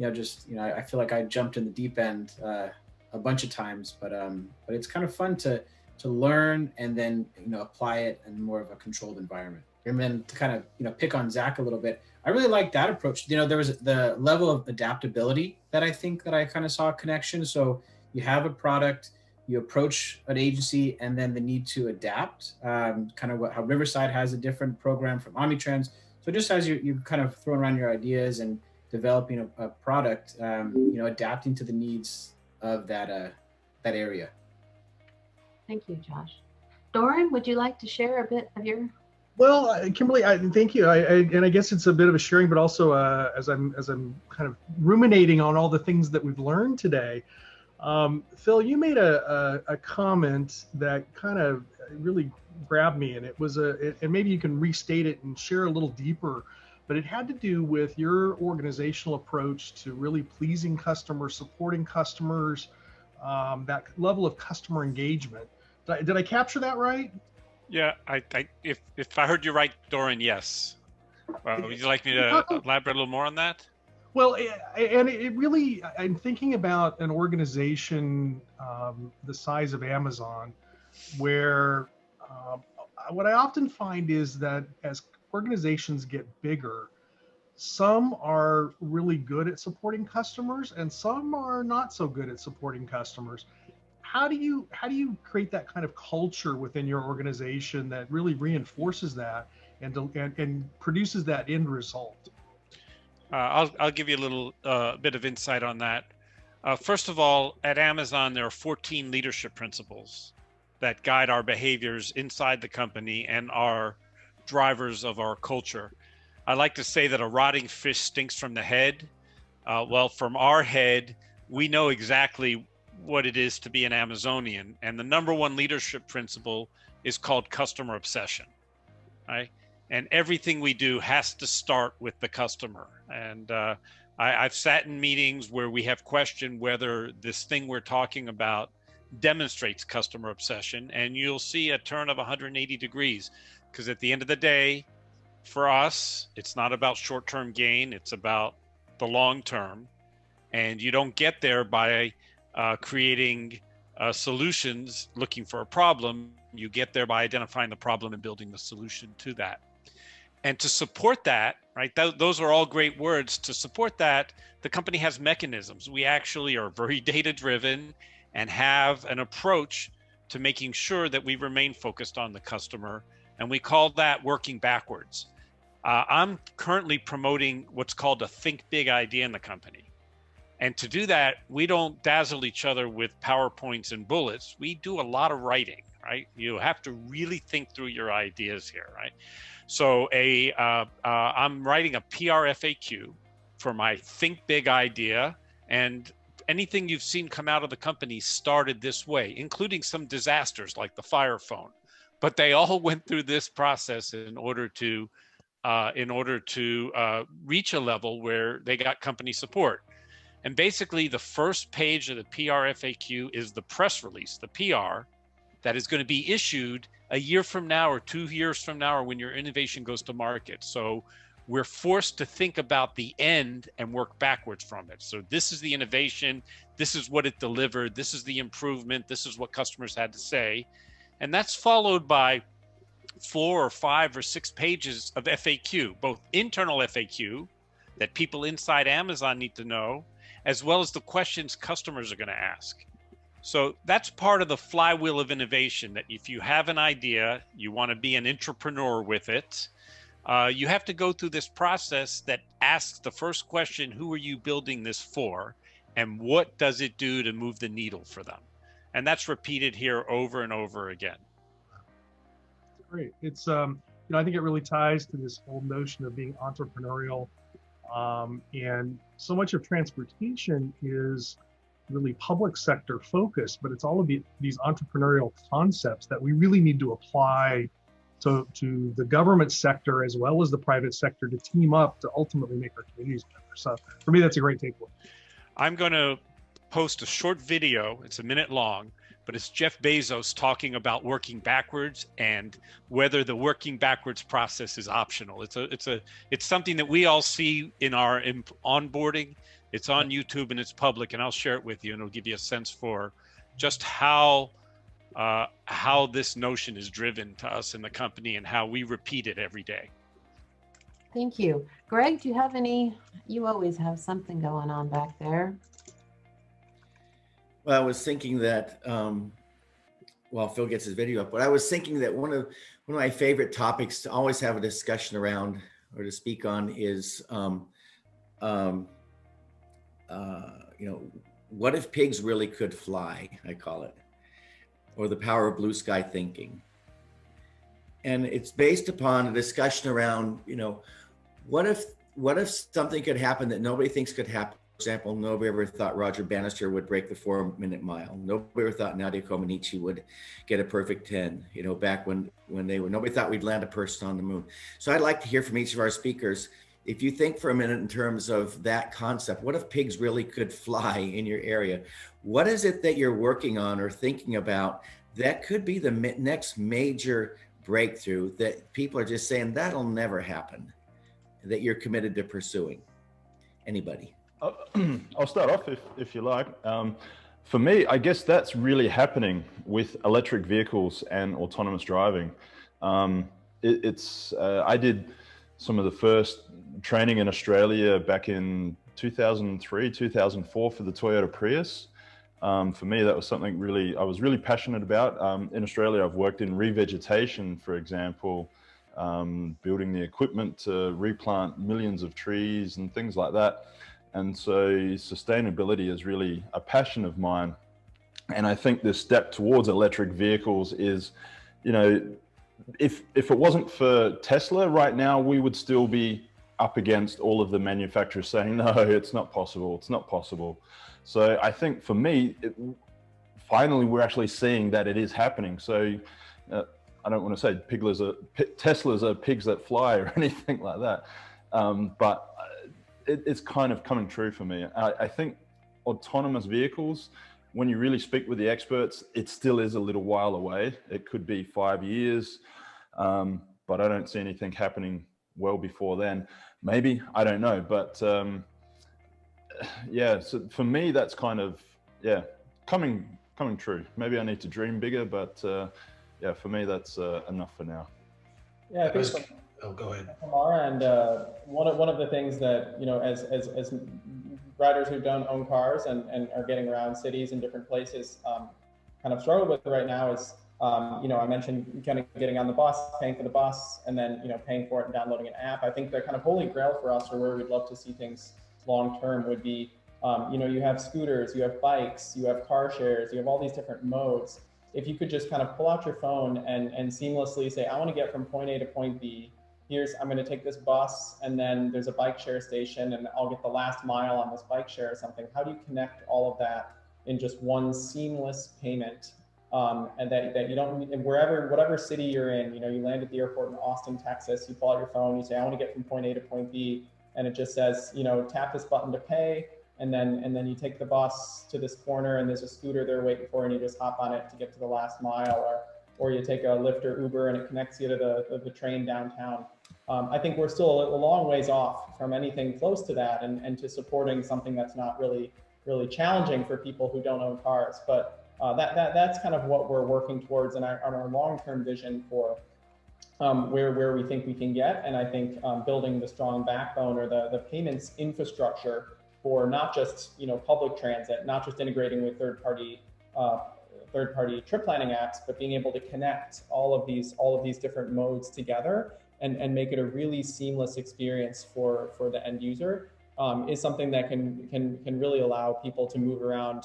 M: I feel like I jumped in the deep end a bunch of times, but it's kind of fun to learn and then, apply it in more of a controlled environment. And then to kind of, pick on Zach a little bit, I really like that approach. There was the level of adaptability that I think that I kind of saw a connection. So you have a product, you approach an agency, and then the need to adapt, kind of how Riverside has a different program from Omnitrends. So just as you kind of throwing around your ideas and developing a product, adapting to the needs of that area.
A: Thank you, Josh. Doran, would you like to share a bit of your?
N: Well, Kimberly, thank you. And I guess it's a bit of a sharing, but also as I'm kind of ruminating on all the things that we've learned today. Phil, you made a comment that kind of really grabbed me, and it was and maybe you can restate it and share a little deeper, but it had to do with your organizational approach to really pleasing customers, supporting customers, that level of customer engagement. Did I capture that right?
E: Yeah, if I heard you right, Doran, yes. Would you like me to elaborate a little more on that?
N: Well, and it really, I'm thinking about an organization the size of Amazon, where what I often find is that as organizations get bigger, some are really good at supporting customers and some are not so good at supporting customers. How do you create that kind of culture within your organization that really reinforces that and produces that end result?
E: I'll give you a little bit of insight on that. First of all, at Amazon, there are 14 leadership principles that guide our behaviors inside the company and are drivers of our culture. I like to say that a rotting fish stinks from the head. Well, from our head, we know exactly what it is to be an Amazonian. And the number one leadership principle is called customer obsession, right? And everything we do has to start with the customer. And I've sat in meetings where we have questioned whether this thing we're talking about demonstrates customer obsession, and you'll see a turn of 180 degrees. Because at the end of the day, for us, it's not about short-term gain, it's about the long term. And you don't get there by creating solutions looking for a problem. You get there by identifying the problem and building the solution to that. And to support that, right, those are all great words. To support that, the company has mechanisms. We actually are very data-driven and have an approach to making sure that we remain focused on the customer. And we call that working backwards. I'm currently promoting what's called a think big idea in the company. And to do that, we don't dazzle each other with PowerPoints and bullets. We do a lot of writing, right? You have to really think through your ideas here, right? So I'm writing a PR FAQ for my think big idea, and anything you've seen come out of the company started this way, including some disasters like the fire phone. But they all went through this process in order to reach a level where they got company support. And basically, the first page of the PR FAQ is the press release, the PR, that is going to be issued a year from now or 2 years from now, or when your innovation goes to market. So we're forced to think about the end and work backwards from it. So this is the innovation, this is what it delivered, this is the improvement, this is what customers had to say. And that's followed by 4 or 5 or 6 pages of FAQ, both internal FAQ that people inside Amazon need to know, as well as the questions customers are going to ask. So that's part of the flywheel of innovation, that if you have an idea, you want to be an entrepreneur with it, you have to go through this process that asks the first question: who are you building this for? And what does it do to move the needle for them? And that's repeated here over and over again.
N: Great. It's, I think it really ties to this whole notion of being entrepreneurial. And so much of transportation is really public sector focused, but it's all of these entrepreneurial concepts that we really need to apply to the government sector as well as the private sector to team up to ultimately make our communities better. So for me, that's a great takeaway.
E: I'm going to post a short video. It's a minute long, but it's Jeff Bezos talking about working backwards and whether the working backwards process is optional. It's something that we all see in our onboarding. It's on YouTube and it's public, and I'll share it with you, and it'll give you a sense for just how this notion is driven to us in the company and how we repeat it every day.
A: Thank you. Greg, do you have any? You always have something going on back there.
B: Well, I was thinking that while Phil gets his video up, but I was thinking that one of my favorite topics to always have a discussion around or to speak on is, what if pigs really could fly? I call it, or the power of blue sky thinking. And it's based upon a discussion around, what if something could happen that nobody thinks could happen? For example, nobody ever thought Roger Bannister would break the 4-minute mile. Nobody ever thought Nadia Comaneci would get a perfect 10, back when nobody thought we'd land a person on the moon. So I'd like to hear from each of our speakers. If you think for a minute in terms of that concept, what if pigs really could fly in your area? What is it that you're working on or thinking about that could be the next major breakthrough that people are just saying that'll never happen, that you're committed to pursuing? Anybody?
I: I'll start off if you like. For me, I guess that's really happening with electric vehicles and autonomous driving. I did some of the first training in Australia back in 2003, 2004 for the Toyota Prius. For me, that was something I was really passionate about. In Australia, I've worked in revegetation, for example, building the equipment to replant millions of trees and things like that. And so sustainability is really a passion of mine. And I think this step towards electric vehicles is, if it wasn't for Tesla right now, we would still be up against all of the manufacturers saying, no, it's not possible, it's not possible. So I think for me, finally, we're actually seeing that it is happening. So I don't want to say Teslas are pigs that fly or anything like that. But it's kind of coming true for me. I think autonomous vehicles, when you really speak with the experts, it still is a little while away. It could be 5 years, but I don't see anything happening well before then. Maybe, I don't know. But yeah, so for me, that's kind of, coming true. Maybe I need to dream bigger, but yeah, for me, that's enough for now.
J: Yeah, I think
D: go ahead.
J: From our end, one of the things that, as riders who don't own cars and are getting around cities and different places kind of struggle with right now is, I mentioned kind of getting on the bus, paying for the bus, and then, paying for it and downloading an app. I think the kind of holy grail for us, or where we'd love to see things long-term, would be, you have scooters, you have bikes, you have car shares, you have all these different modes. If you could just kind of pull out your phone and seamlessly say, I want to get from point A to point B. I'm going to take this bus, and then there's a bike share station, and I'll get the last mile on this bike share or something. How do you connect all of that in just one seamless payment? And that you don't, whatever city you're in, you land at the airport in Austin, Texas, you pull out your phone, you say, I want to get from point A to point B. And it just says, tap this button to pay. And then you take the bus to this corner, and there's a scooter there waiting for you, and you just hop on it to get to the last mile, or you take a Lyft or Uber, and it connects you to the train downtown. I think we're still a long ways off from anything close to that, and to supporting something that's not really challenging for people who don't own cars. But that's kind of what we're working towards, and our long-term vision for where we think we can get. And I think building the strong backbone, or the payments infrastructure for not just public transit, not just integrating with third-party trip planning apps, but being able to connect all of these different modes together and make it a really seamless experience for the end user, is something that can really allow people to move around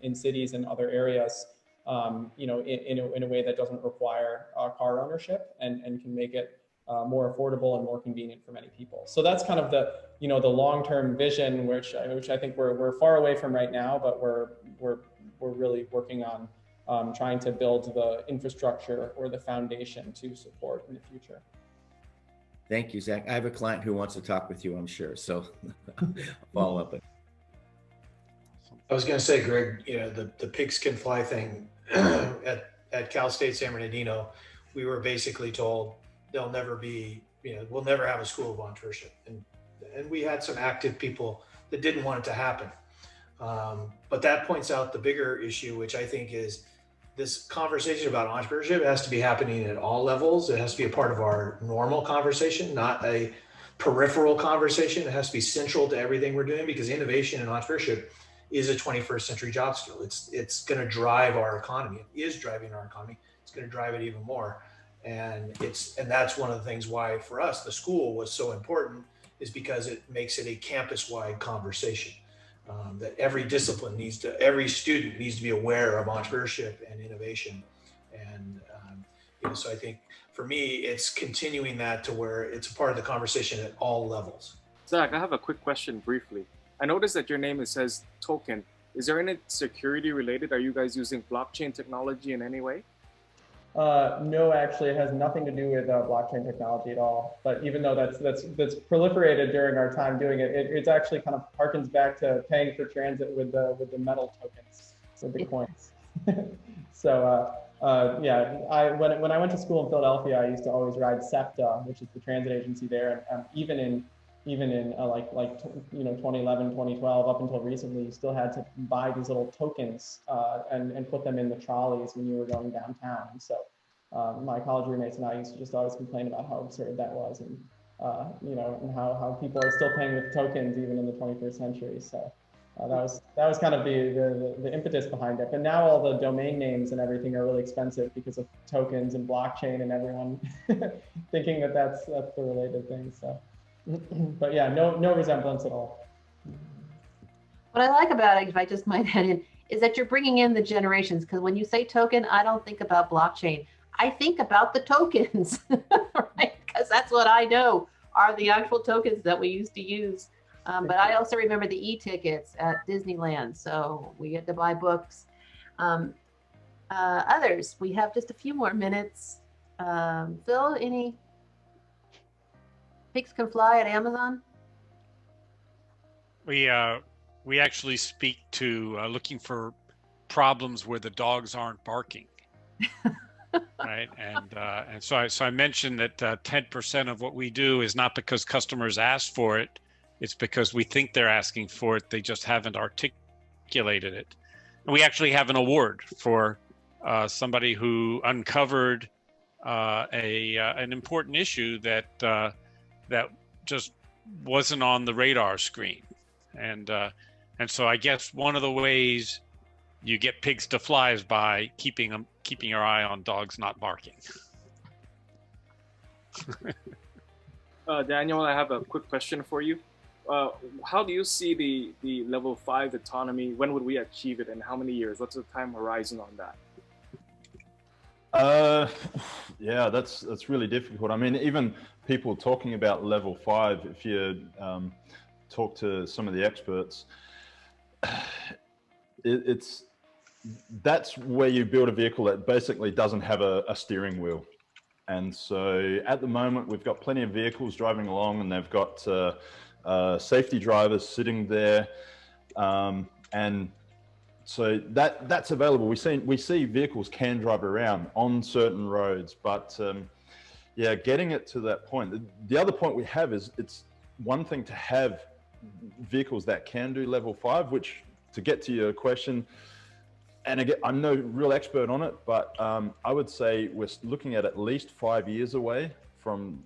J: in cities and other areas, in a way that doesn't require car ownership, and can make it more affordable and more convenient for many people. So that's kind of the, you know, the long-term vision, which I think we're far away from right now, but we're really working on trying to build the infrastructure or the foundation to support in the future.
B: Thank you, Zach. I have a client who wants to talk with you, I'm sure. So follow up.
D: I was going to say, Greg, you know, the pigs can fly thing at Cal State San Bernardino, we were basically told there'll never be, you know, we'll never have a school of entrepreneurship. And we had some active people that didn't want it to happen. But that points out the bigger issue, which I think is this conversation about entrepreneurship has to be happening at all levels. It has to be a part of our normal conversation, not a peripheral conversation. It has to be central to everything we're doing, because innovation and entrepreneurship is a 21st century job skill. It's going to drive our economy. It is driving our economy. It's going to drive it even more. And that's one of the things why for us, the school was so important, is because it makes it a campus-wide conversation. That every discipline every student needs to be aware of entrepreneurship and innovation. And you know, so I think for me, it's continuing that to where it's a part of the conversation at all levels.
L: Zach, I have a quick question briefly. I noticed that your name, it says token. Is there any security related? Are you guys using blockchain technology in any way?
J: No, actually, it has nothing to do with blockchain technology at all. But even though that's proliferated during our time doing it, it's actually kind of harkens back to paying for transit with the metal tokens, with the coins. So yeah, when I went to school in Philadelphia, I used to always ride SEPTA, which is the transit agency there, and even in 2011, 2012, up until recently, you still had to buy these little tokens and put them in the trolleys when you were going downtown. And so my college roommates and I used to just always complain about how absurd that was, and you know, and how people are still paying with tokens even in the 21st century. So that was kind of the impetus behind it. But now all the domain names and everything are really expensive because of tokens and blockchain, and everyone thinking that that's the related thing. So. But yeah, no resemblance at all.
A: What I like about it, if I just might add in, is that you're bringing in the generations. Because when you say token, I don't think about blockchain. I think about the tokens, right? Because that's what I know are the actual tokens that we used to use. But I also remember the e-tickets at Disneyland. So we had to buy books. Others, we have just a few more minutes. Phil, any? Pigs can fly at Amazon?
E: We actually speak to looking for problems where the dogs aren't barking, right? And so I mentioned that 10% of what we do is not because customers ask for it; it's because we think they're asking for it. They just haven't articulated it. And we actually have an award for somebody who uncovered an important issue that just wasn't on the radar screen. And so I guess one of the ways you get pigs to fly is by keeping your eye on dogs not barking.
L: Daniel, I have a quick question for you. How do you see the level 5 autonomy? When would we achieve it, and how many years? What's the time horizon on that?
I: Yeah, that's really difficult. I mean, even people talking about level 5, if you talk to some of the experts, that's where you build a vehicle that basically doesn't have a steering wheel. And so at the moment, we've got plenty of vehicles driving along, and they've got safety drivers sitting there, and so that's available. We see vehicles can drive around on certain roads, but yeah, getting it to that point. The other point we have is it's one thing to have vehicles that can do level 5, which, to get to your question, and again, I'm no real expert on it, but I would say we're looking at least 5 years away from,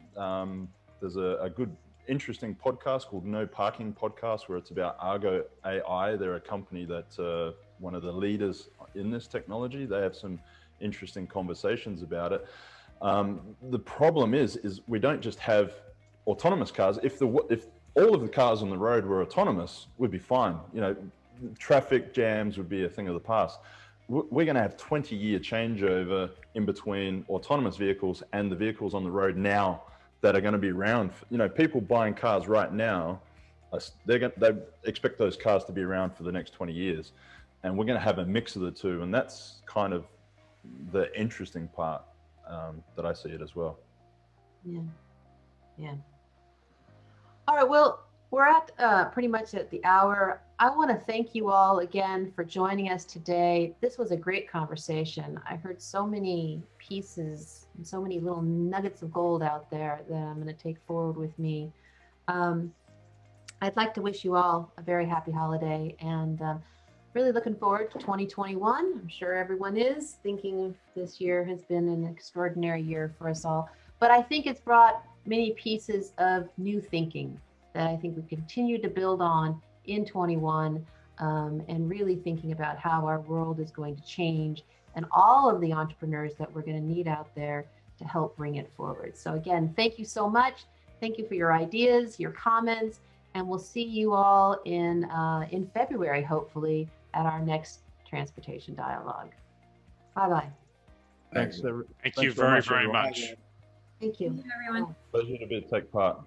I: there's a good, interesting podcast called No Parking Podcast, where it's about Argo AI. They're a company that's one of the leaders in this technology. They have some interesting conversations about it. The problem is we don't just have autonomous cars. If all of the cars on the road were autonomous, we'd be fine. You know, traffic jams would be a thing of the past. We're going to have 20-year changeover in between autonomous vehicles and the vehicles on the road now that are going to be around. You know, people buying cars right now, they expect those cars to be around for the next 20 years. And we're going to have a mix of the two. And that's kind of the interesting part that I see it as well.
A: Yeah. Yeah. All right. Well, we're at pretty much at the hour. I want to thank you all again for joining us today. This was a great conversation. I heard so many pieces and so many little nuggets of gold out there that I'm going to take forward with me. I'd like to wish you all a very happy holiday, and really looking forward to 2021. I'm sure everyone is thinking this year has been an extraordinary year for us all, but I think it's brought many pieces of new thinking that I think we continue to build on in 21, and really thinking about how our world is going to change and all of the entrepreneurs that we're going to need out there to help bring it forward. So again, thank you so much. Thank you for your ideas, your comments, and we'll see you all in February, hopefully, at our next Transportation Dialogue. Bye-bye.
I: Thanks,
E: Thank you very, very much.
A: Thank you.
H: Everyone.
I: Pleasure to take part.